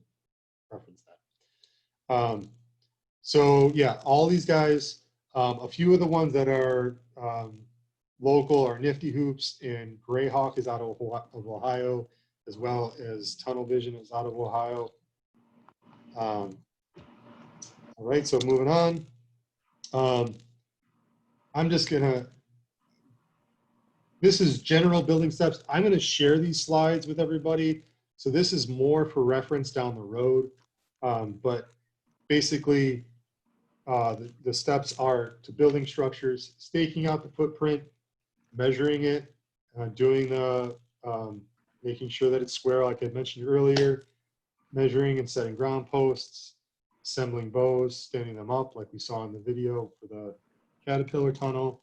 reference that. So yeah, all these guys, a few of the ones that are local are Nifty Hoops, and Greyhawk is out of Ohio, as well as Tunnel Vision is out of Ohio. All right, so moving on. I'm just gonna, this is general building steps. I'm gonna share these slides with everybody. So this is more for reference down the road. But basically, the steps are to building structures, staking out the footprint, measuring it, doing the, making sure that it's square like I mentioned earlier, measuring and setting ground posts, assembling bows, standing them up like we saw in the video for the Caterpillar tunnel,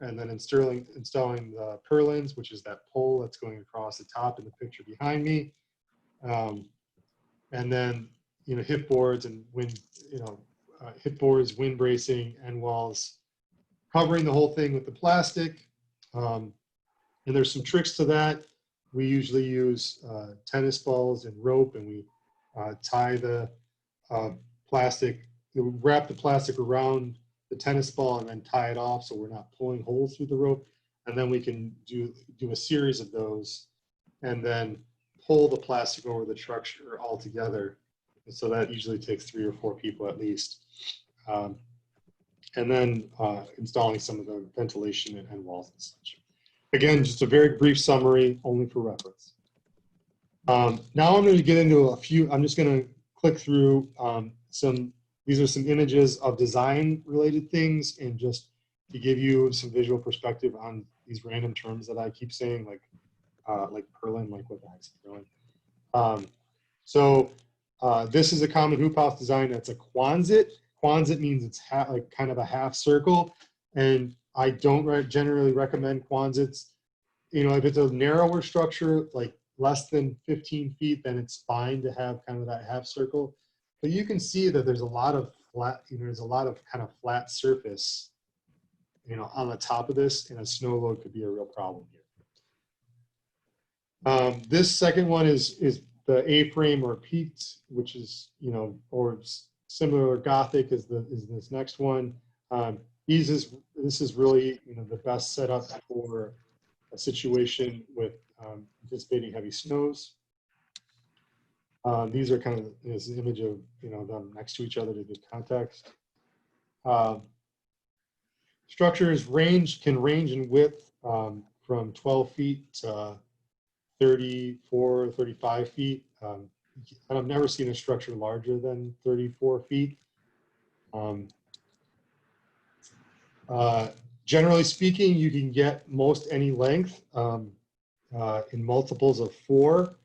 and then installing the purlins, which is that pole that's going across the top in the picture behind me. And then, hip boards and wind, hip boards, wind bracing, end walls, covering the whole thing with the plastic. And there's some tricks to that. We usually use tennis balls and rope, and we tie the plastic, we wrap the plastic around the tennis ball and then tie it off so we're not pulling holes through the rope. And then we can do a series of those and then pull the plastic over the structure all together. And so that usually takes 3 or 4 people at least. And then installing some of the ventilation and end walls and such. Again, just a very brief summary, only for reference. Now I'm going to get into a few, I'm just going to click through these are some images of design related things, and just to give you some visual perspective on these random terms that I keep saying, like purlin, like what the heck's purlin? This is a common hoop house design. That's a Quonset. Quonset means it's like kind of a half circle, and I don't generally recommend Quonsets. If it's a narrower structure, like less than 15 feet, then it's fine to have kind of that half circle. But you can see that there's a lot of flat, there's a lot of kind of flat surface, on the top of this, and a snow load could be a real problem here. This second one is the A-frame or peaked, which is, or similar Gothic is this next one. This is really, the best setup for a situation with anticipating heavy snows. These are kind of this image of them next to each other to give context. Structures can range in width from 12 feet to 34, 35 feet. I've never seen a structure larger than 34 feet. Generally speaking, you can get most any length in multiples of 4.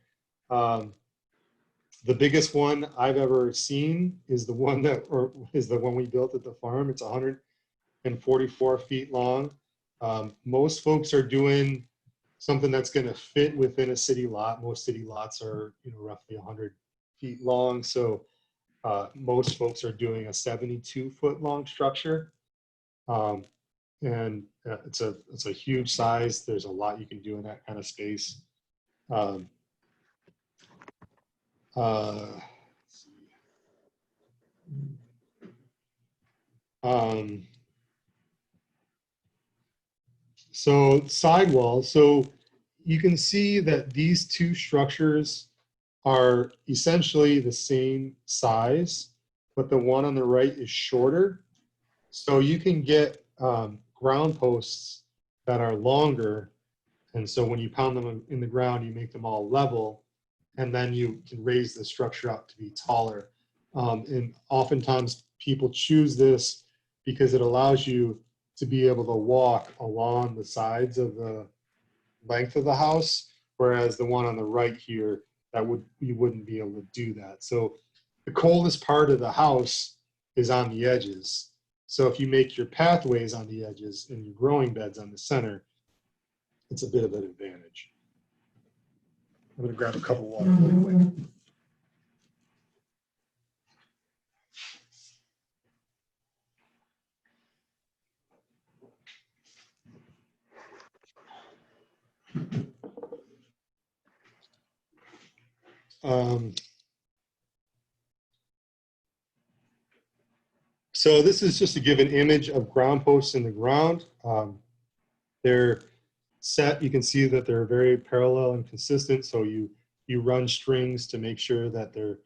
The biggest one I've ever seen is the one we built at the farm. It's 144 feet long. Most folks are doing something that's going to fit within a city lot. Most city lots are roughly 100 feet long. So most folks are doing a 72-foot long structure. And it's a huge size. There's a lot you can do in that kind of space. So sidewall. So you can see that these two structures are essentially the same size, but the one on the right is shorter. So you can get ground posts that are longer. And so when you pound them in the ground, you make them all level, and then you can raise the structure up to be taller. And oftentimes people choose this because it allows you to be able to walk along the sides of the length of the house, whereas the one on the right here, you wouldn't be able to do that. So the coldest part of the house is on the edges. So if you make your pathways on the edges and your growing beds on the center, it's a bit of an advantage. I'm going to grab a cup of water really quick. So this is just to give an image of ground posts in the ground. They're set, you can see that they're very parallel and consistent. So you run strings to make sure that they're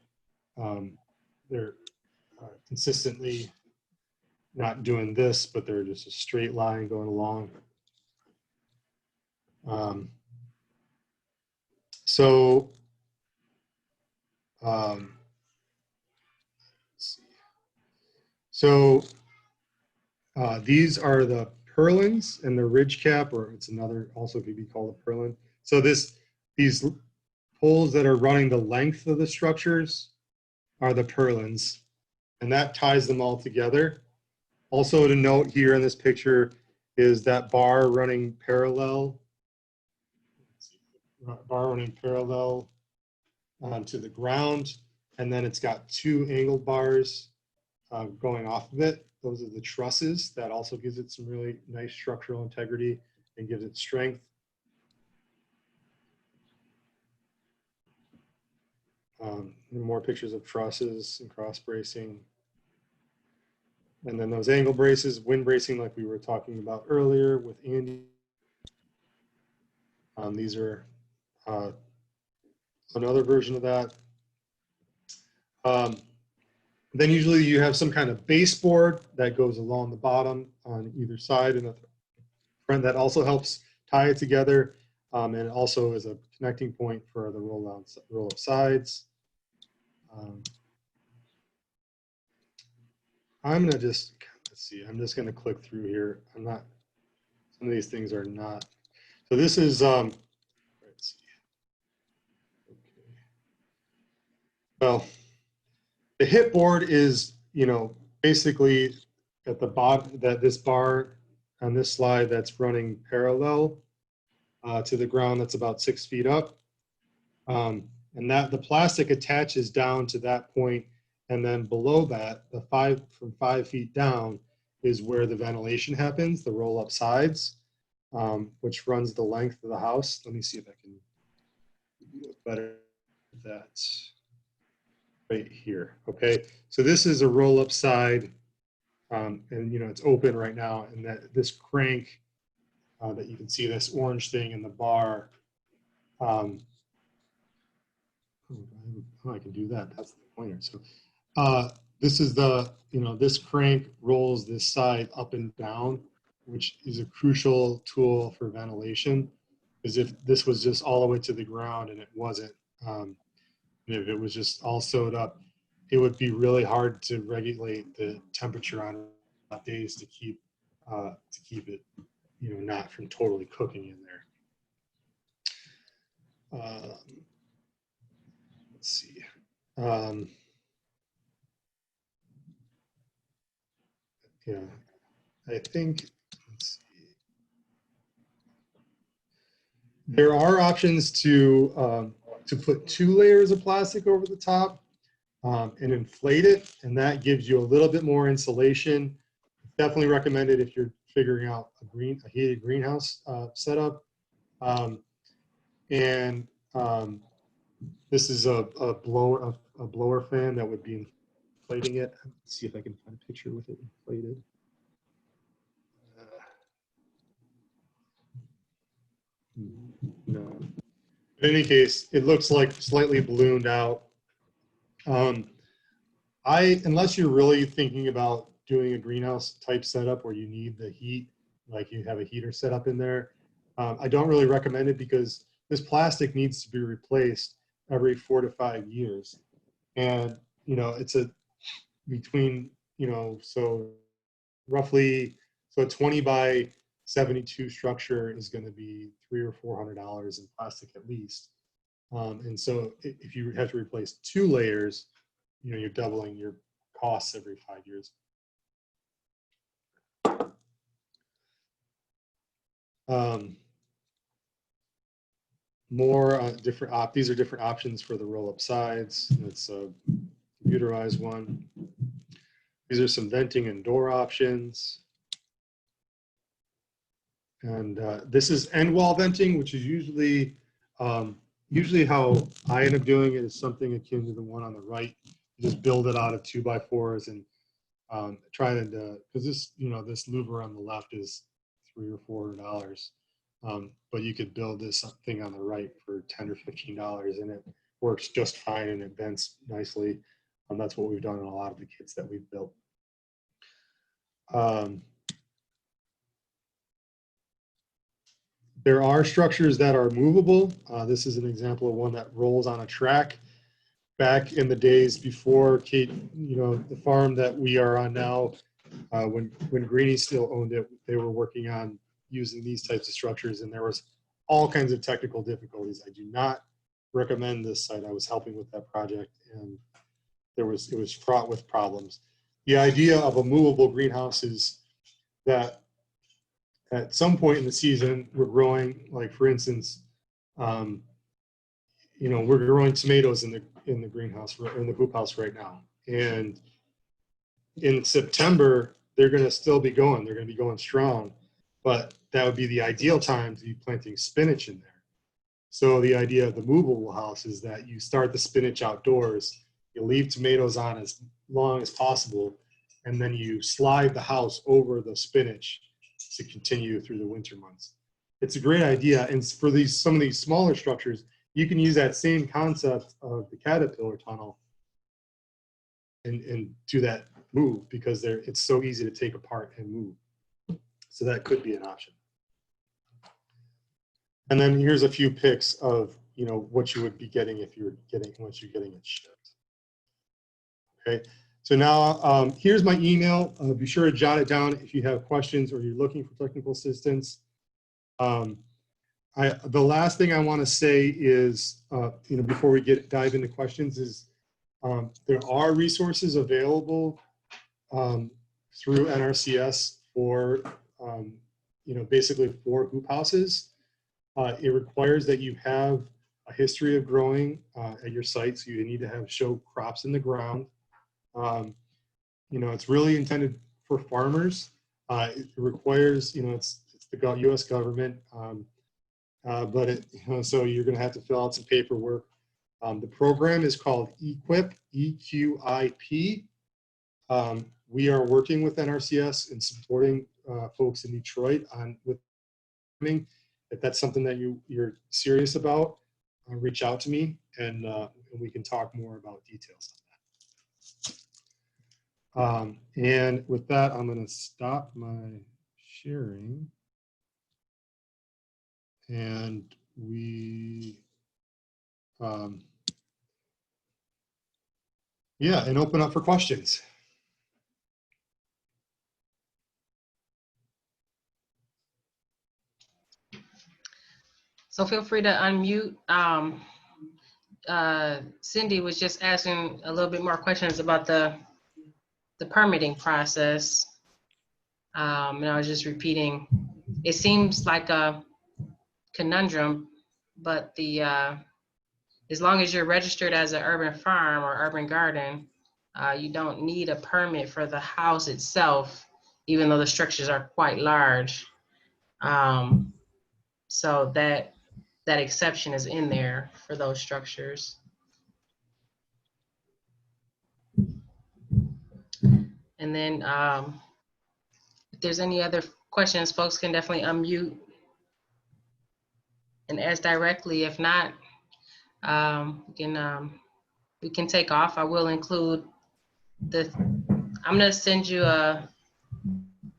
consistently not doing this, but they're just a straight line going along. These are the purlins and the ridge cap, or it's another, also could be called a purlin. So these poles that are running the length of the structures are the purlins, and that ties them all together. Also to note here in this picture is that bar running parallel to the ground, and then it's got two angled bars going off of it. Those are the trusses. That also gives it some really nice structural integrity and gives it strength. More pictures of trusses and cross bracing. And then those angle braces, wind bracing like we were talking about earlier with Andy. These are another version of that. Then usually you have some kind of baseboard that goes along the bottom on either side and the front that also helps tie it together, and it also is a connecting point for the roll-up sides. I'm gonna just, let's see, I'm just gonna click through here. Some of these things are not. So this is, let's see. Okay. Well, the hip board is, basically at the bottom, this bar on this slide that's running parallel to the ground, that's about 6 feet up. And that the plastic attaches down to that point, and then below that, from 5 feet down is where the ventilation happens, the roll-up sides, which runs the length of the house. Let me see if I can do better with that. Right here, okay? So this is a roll-up side, and it's open right now, and that this crank that you can see, this orange thing in the bar, I can do that, that's the pointer. So this is this crank rolls this side up and down, which is a crucial tool for ventilation, because if this was just all the way to the ground and it wasn't, and if it was just all sewed up, it would be really hard to regulate the temperature on hot days to keep it, not from totally cooking in there. Let's see. Yeah, I think, let's see. There are options to put 2 layers of plastic over the top and inflate it, and that gives you a little bit more insulation. Definitely recommended if you're figuring out a heated greenhouse setup. This is a blower fan that would be inflating it. Let's see if I can find a picture with it inflated. No. In any case, it looks like slightly ballooned out. Unless you're really thinking about doing a greenhouse type setup where you need the heat, like you have a heater set up in there, I don't really recommend it, because this plastic needs to be replaced every 4 to 5 years. And, it's between, so roughly, so a 20 by 72 structure is going to be $300 or $400 in plastic at least. And so if you have to replace 2 layers, you know, you're doubling your costs every 5 years. More different these are different options for the roll-up sides. It's a computerized one. These are some venting and door options. And this is end wall venting, which is usually how I end up doing it is something akin to the one on the right. You just build it out of 2x4s and try to, because this, you know, this louver on the left is $300 or $400. But you could build this thing on the right for $10 or $15, and it works just fine and it vents nicely. That's what we've done in a lot of the kits that we've built. There are structures that are movable. This is an example of one that rolls on a track. Back in the days before Kate, you know, the farm that we are on now, when Greenie still owned it, they were working on using these types of structures, and there was all kinds of technical difficulties. I do not recommend this site. I was helping with that project, and it was fraught with problems. The idea of a movable greenhouse is that at some point in the season, we're growing, like for instance, you know, we're growing tomatoes in the greenhouse, in the hoop house right now. And in September, they're going to still be going. They're going to be going strong. But that would be the ideal time to be planting spinach in there. So the idea of the movable house is that you start the spinach outdoors, you leave tomatoes on as long as possible, and then you slide the house over the spinach to continue through the winter months. It's a great idea. And for some of these smaller structures, you can use that same concept of the caterpillar tunnel and do that move, because it's so easy to take apart and move. So that could be an option. And then here's a few pics of, you know, what you would be getting once you're getting it shipped. Okay, so now here's my email. Be sure to jot it down if you have questions or you're looking for technical assistance. The last thing I want to say is, you know, before we dive into questions, is there are resources available through NRCS for, you know, basically for hoop houses. It requires that you have a history of growing at your site, so you need to show crops in the ground. You know, it's really intended for farmers. It requires, you know, it's the U.S. government. But you know, so you're going to have to fill out some paperwork. The program is called EQIP, EQIP. We are working with NRCS and supporting folks in Detroit with farming. If that's something that you're serious about, reach out to me, and we can talk more about details on that. And with that, I'm going to stop my sharing. And and open up for questions. So feel free to unmute. Cindy was just asking a little bit more questions about the permitting process. And I was just repeating, it seems like a conundrum, but as long as you're registered as an urban farm or urban garden, you don't need a permit for the house itself, even though the structures are quite large. So that exception is in there for those structures. And then if there's any other questions, folks can definitely unmute and ask directly. If not, we can take off. I will include I'm gonna send you the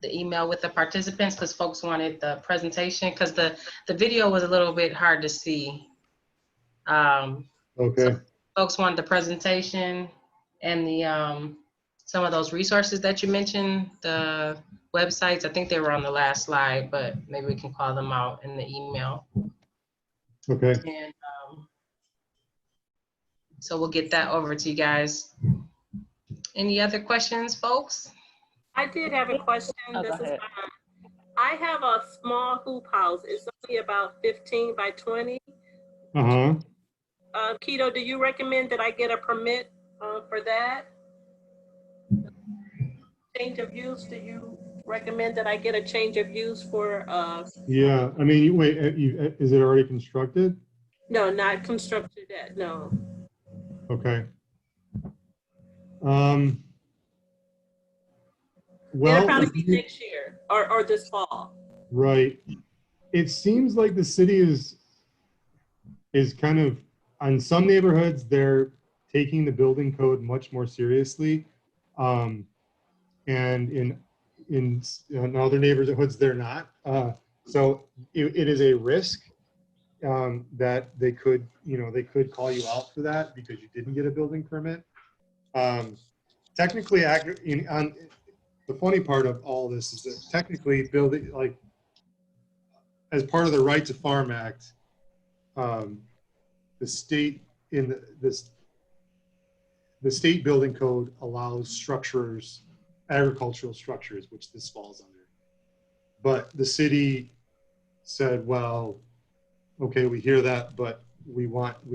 email with the participants, because folks wanted the presentation, because the video was a little bit hard to see. Okay. So folks wanted the presentation and some of those resources that you mentioned, the websites, I think they were on the last slide, but maybe we can call them out in the email. Okay. And so we'll get that over to you guys. Any other questions, folks? I did have a question. Oh, This go is ahead. I have a small hoop house. It's only about 15 by 20. Uh-huh. Keto, do you recommend that I get a permit for that? Change of use, do you recommend that I get a change of use for, Yeah, I mean, wait, is it already constructed? no, not constructed yet, no. Okay. It'll Well, probably be next year or this fall. right. It seems like the city is kind of, on some neighborhoods, they're taking the building code much more seriously. And in other neighborhoods, they're not. So it is a risk that they could, they could call you out for that because you didn't get a building permit. Technically, the funny part of all this is that technically building, like, as part of the Right to Farm Act, the state the state building code allows structures, agricultural structures, which this falls under. But the city said, well, okay, we hear that, but we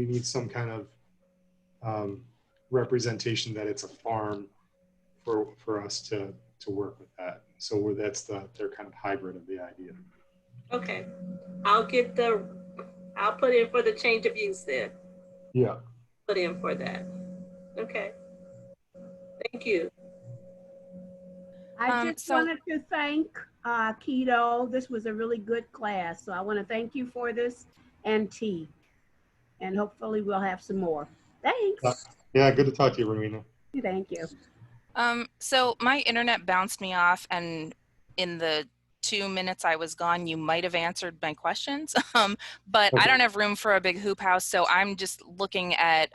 need some kind of representation that it's a farm for us to work with that. So they're kind of hybrid of the idea. Okay, I'll put in for the change of use then. Yeah. Put in for that. Okay. Thank you. I just wanted to thank Keto. This was a really good class. So I want to thank you for this, and T. And hopefully we'll have some more. Thanks. Yeah, good to talk to you, Rowena. Thank you. So my internet bounced me off, and in the 2 minutes I was gone, you might have answered my questions, but Okay. I don't have room for a big hoop house, so I'm just looking at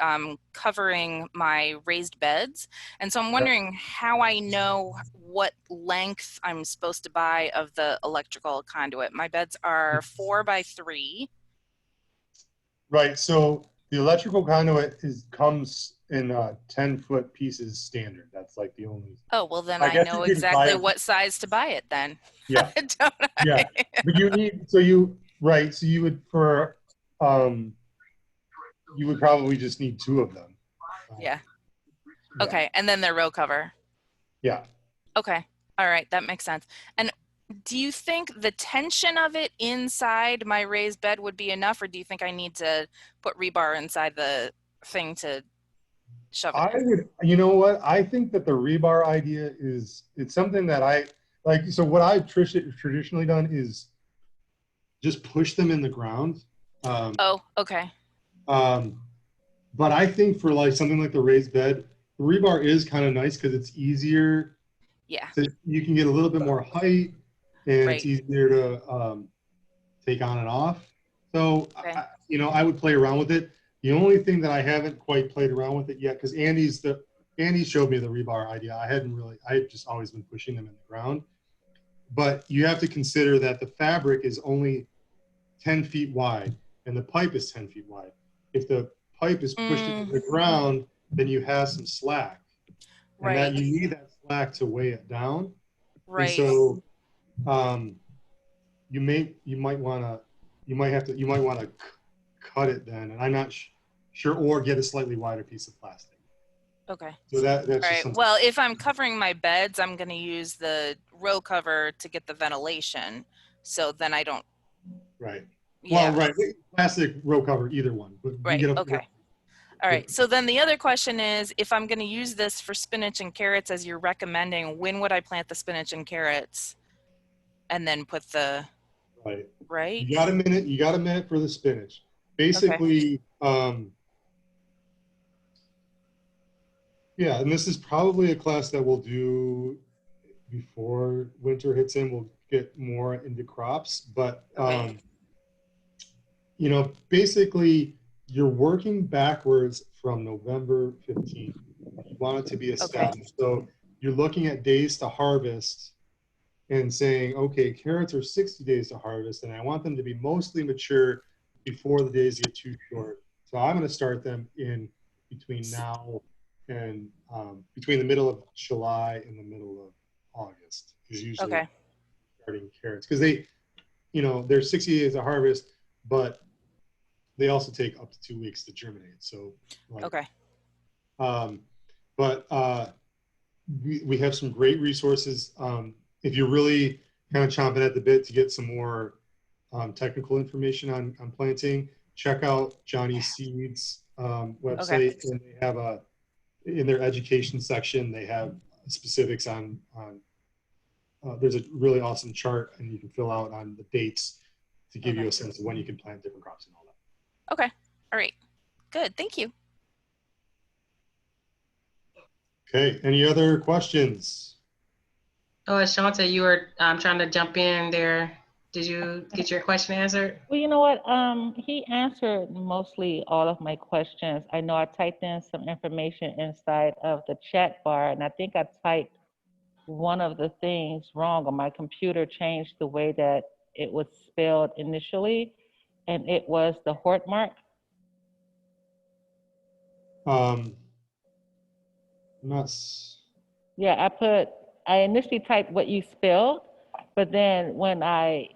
covering my raised beds. And so I'm wondering how I know what length I'm supposed to buy of the electrical conduit. My beds are 4 by 3. Right. So the electrical conduit comes in 10-foot pieces standard. That's like the only. Oh, well, then I I guess know you could buy exactly it. what size to buy it then. Yeah. Don't I? Yeah. But so you would you would probably just need 2 of them. Yeah. Yeah. Okay. And then their row cover. Yeah. Okay. All right. That makes sense. And do you think the tension of it inside my raised bed would be enough, or do you think I need to put rebar inside the thing to shove it in? You know what? I think that the rebar idea it's something that I like. So what I've traditionally done is just push them in the ground. Oh, okay. But I think for like something like the raised bed, the rebar is kind of nice because it's easier. Yeah. You can get a little bit more height, and Right. it's easier to take on and off. So, Okay. I would play around with it. The only thing that I haven't quite played around with it yet, because Andy showed me the rebar idea. I had just always been pushing them in the ground. But you have to consider that the fabric is only 10 feet wide, and the pipe is 10 feet wide. If the pipe is pushed into the ground, then you have some slack. And that you need that slack to weigh it down. Right. And so you might want to cut it then, and I'm not sure, or get a slightly wider piece of plastic. Okay. So that's All just right. something. Well, if I'm covering my beds, I'm going to use the row cover to get the ventilation. So then I don't. Right. Yeah. Well, right. Plastic row cover, either one. But Right. Okay. All right. So then the other question is, if I'm going to use this for spinach and carrots as you're recommending, when would I plant the spinach and carrots? And then put the. Right. You got a minute for the spinach. Basically, yeah, and this is probably a class that we'll do before winter hits in. We'll get more into crops, but basically you're working backwards from November 15th. You want it to be established. So you're looking at days to harvest and saying, okay, carrots are 60 days to harvest, and I want them to be mostly mature before the days get too short. So I'm going to start them in between now and between the middle of July and the middle of August is usually Okay. starting carrots, because they, they're 60 days to harvest, but they also take up to 2 weeks to germinate. So, like, Okay. But we have some great resources. If you're really kind of chomping at the bit to get some more technical information on planting, check out Johnny Seed's website, and they have in their education section, they have specifics on there's a really awesome chart, and you can fill out on the dates to give you a sense of when you can plant different crops and all that. Okay. All right. Good. Thank you. Okay. Any other questions? Oh, Shanta, you were trying to jump in there. Did you get your question answered? Well, you know what? He answered mostly all of my questions. I know I typed in some information inside of the chat bar, and I think I typed one of the things wrong, or my computer changed the way that it was spelled initially, and it was the Hortmark. Yeah, I initially typed what you spelled, but then when I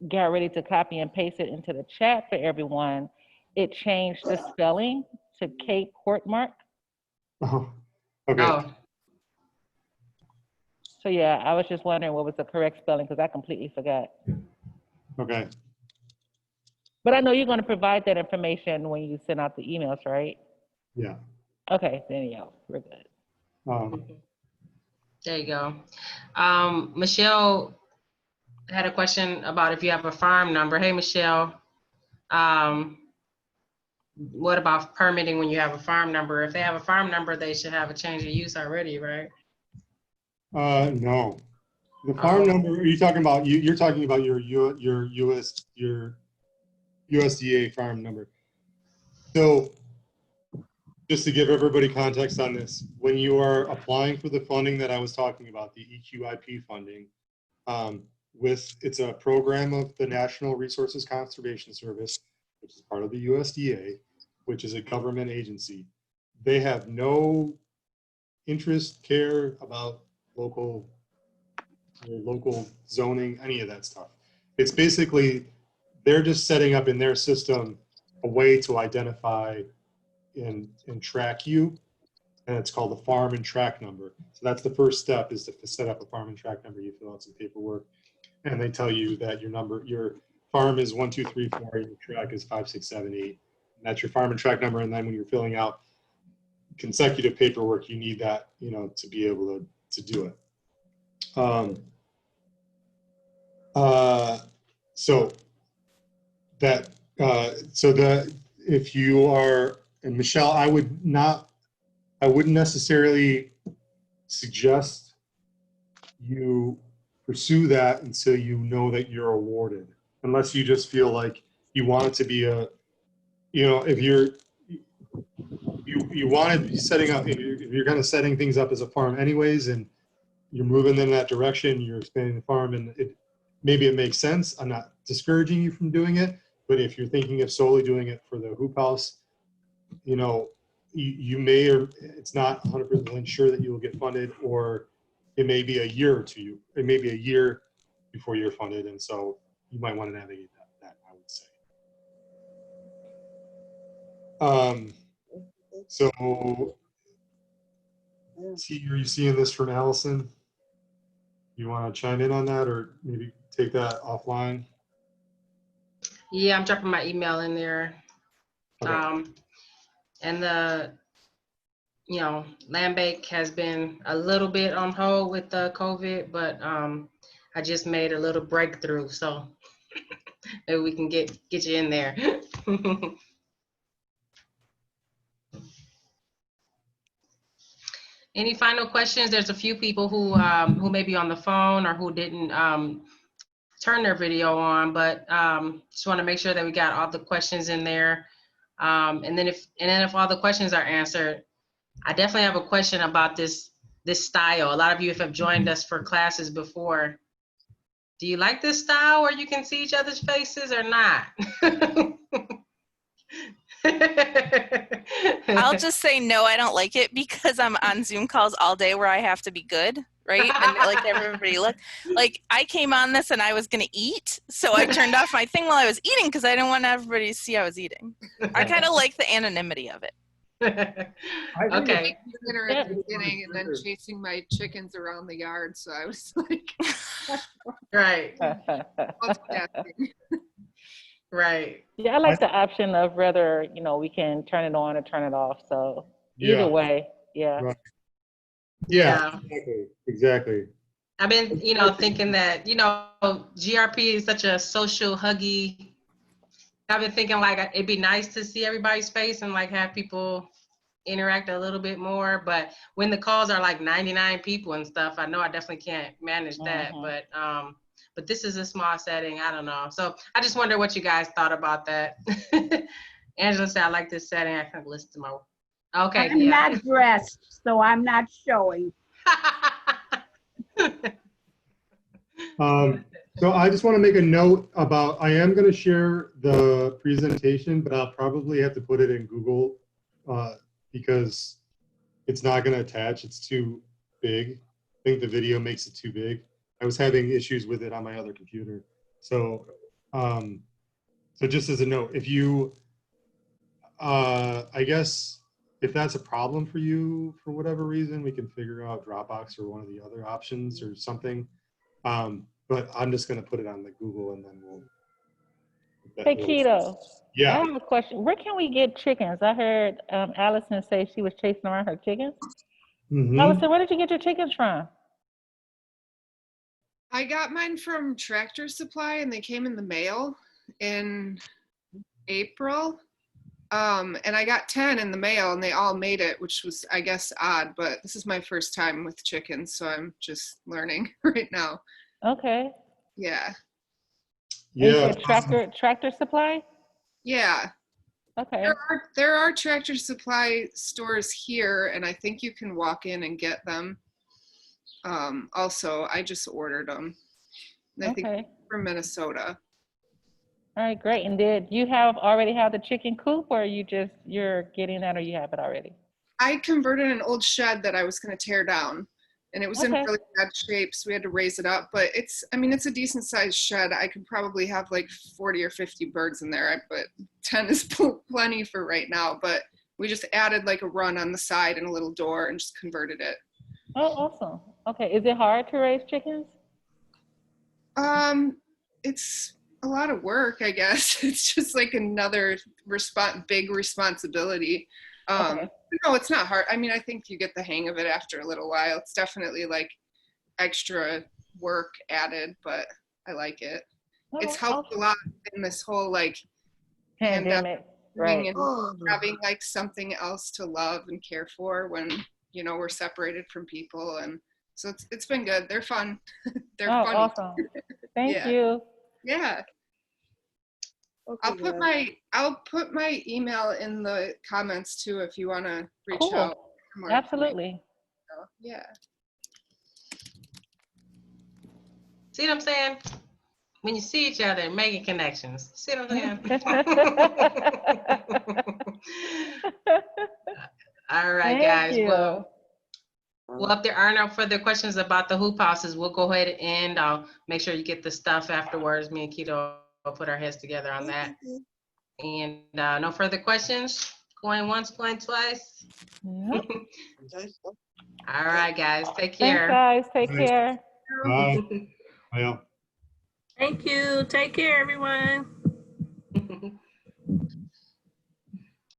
got ready to copy and paste it into the chat for everyone, it changed the spelling to Cape Hortmark. Oh, okay. Oh. So yeah, I was just wondering what was the correct spelling, because I completely forgot. Okay. But I know you're going to provide that information when you send out the emails, right? Yeah. Okay, then yeah, we're good. There you go. Michelle had a question about if you have a farm number. Hey, Michelle. What about permitting when you have a farm number? If they have a farm number, they should have a change of use already, right? No. The farm number, are you talking about, you're talking about your USDA farm number. So just to give everybody context on this, when you are applying for the funding that I was talking about, the EQIP funding, it's a program of the National Resources Conservation Service, which is part of the USDA, which is a government agency. They have no interest, care about local zoning, any of that stuff. It's basically, they're just setting up in their system a way to identify and track you, and it's called the farm and track number. So that's the first step, is to set up a farm and track number. You fill out some paperwork, and they tell you that your farm is 1, 2, 3, 4, and your track is 5, 6, 7, 8. And that's your farm and track number. And then when you're filling out consecutive paperwork, you need that, to be able to do it. If you are, and Michelle, I wouldn't necessarily suggest you pursue that until you know that you're awarded, unless you just feel like you want it to be if you want to be setting up, if you're kind of setting things up as a farm anyways, and you're moving in that direction, you're expanding the farm, and maybe it makes sense. I'm not discouraging you from doing it, but if you're thinking of solely doing it for the hoop house, you may, or it's not 100% sure that you will get funded, or it may be a year or two. It may be a year before you're funded, and so you might want to navigate that I would say. So, are you seeing this from Allison? You want to chime in on that, or maybe take that offline? Yeah, I'm dropping my email in there. Okay. And the, land bank has been a little bit on hold with the COVID, but I just made a little breakthrough, so maybe we can get you in there. Any final questions? There's a few people who may be on the phone or who didn't turn their video on, but just want to make sure that we got all the questions in there. And then if all the questions are answered, I definitely have a question about this this style. A lot of you have joined us for classes before. Do you like this style where you can see each other's faces or not? I'll just say no, I don't like it because I'm on Zoom calls all day where I have to be good, right? And like everybody look. Like I came on this and I was gonna eat, so I turned off my thing while I was eating because I didn't want everybody to see I was eating. I kind of like the anonymity of it. Okay. Dinner at the beginning and then chasing my chickens around the yard. So I was like, Right. multitasking. Right. Yeah, I like the option of whether, we can turn it on or turn it off. So either Yeah. way, yeah. Right. Yeah. Exactly. I've been, thinking that, GRP is such a social, huggy. I've been thinking like it'd be nice to see everybody's face and like have people interact a little bit more. But when the calls are like 99 people and stuff, I know I definitely can't manage that. But this is a small setting. I don't know. So I just wonder what you guys thought about that. Angela said, I like this setting. I can listen to my. Okay. I'm not dressed, so I'm not showing. So I just want to make a note about, I am going to share the presentation, but I'll probably have to put it in Google because it's not going to attach. It's too big. I think the video makes it too big. I was having issues with it on my other computer. So, so just as a note, if you, I guess if that's a problem for you for whatever reason, we can figure out Dropbox or one of the other options or something. But I'm just going to put it on the Google and then we'll. Hey, Keto. Yeah. I have a question. Where can we get chickens? I heard Allison say she was chasing around her chickens. Mm-hmm. Allison, where did you get your chickens from? I got mine from Tractor Supply and they came in the mail in April. And I got 10 in the mail and they all made it, which was, I guess, odd, but this is my first time with chickens, so I'm just learning right now. Okay. Yeah. Yeah. Tractor Supply? Yeah. Okay. There are Tractor Supply stores here, and I think you can walk in and get them. Also, I just ordered them. And I think from Minnesota. All right, great. And did you already have the chicken coop, or you're getting that, or you have it already? I converted an old shed that I was going to tear down, and it was in really bad shape, so we had to raise it up. But it's a decent sized shed. I could probably have like 40 or 50 birds in there, but 10 is plenty for right now. But we just added like a run on the side and a little door and just converted it. Oh, awesome. Okay, is it hard to raise chickens? It's a lot of work, I guess. It's just like another big responsibility. No, it's not hard. I mean, I think you get the hang of it after a little while. It's definitely like extra work added, but I like it. It's helped a lot in this whole like pandemic, right? And having like something else to love and care for when we're separated from people, and so it's been good. They're fun. They're funny. Awesome. Thank you. Yeah. Okay, I'll put my email in the comments too if you want to reach out. Absolutely. Yeah. See what I'm saying? When you see each other, making connections. See what I'm saying? All right, guys. Well, if there are no further questions about the hoop houses, we'll go ahead and I'll make sure you get the stuff afterwards. Me and Keto will put our heads together on that. And no further questions? Going once, going twice? Nope. All right, guys. Take care. Thanks, guys. Take care. Bye. Bye. Thank you. Take care, everyone.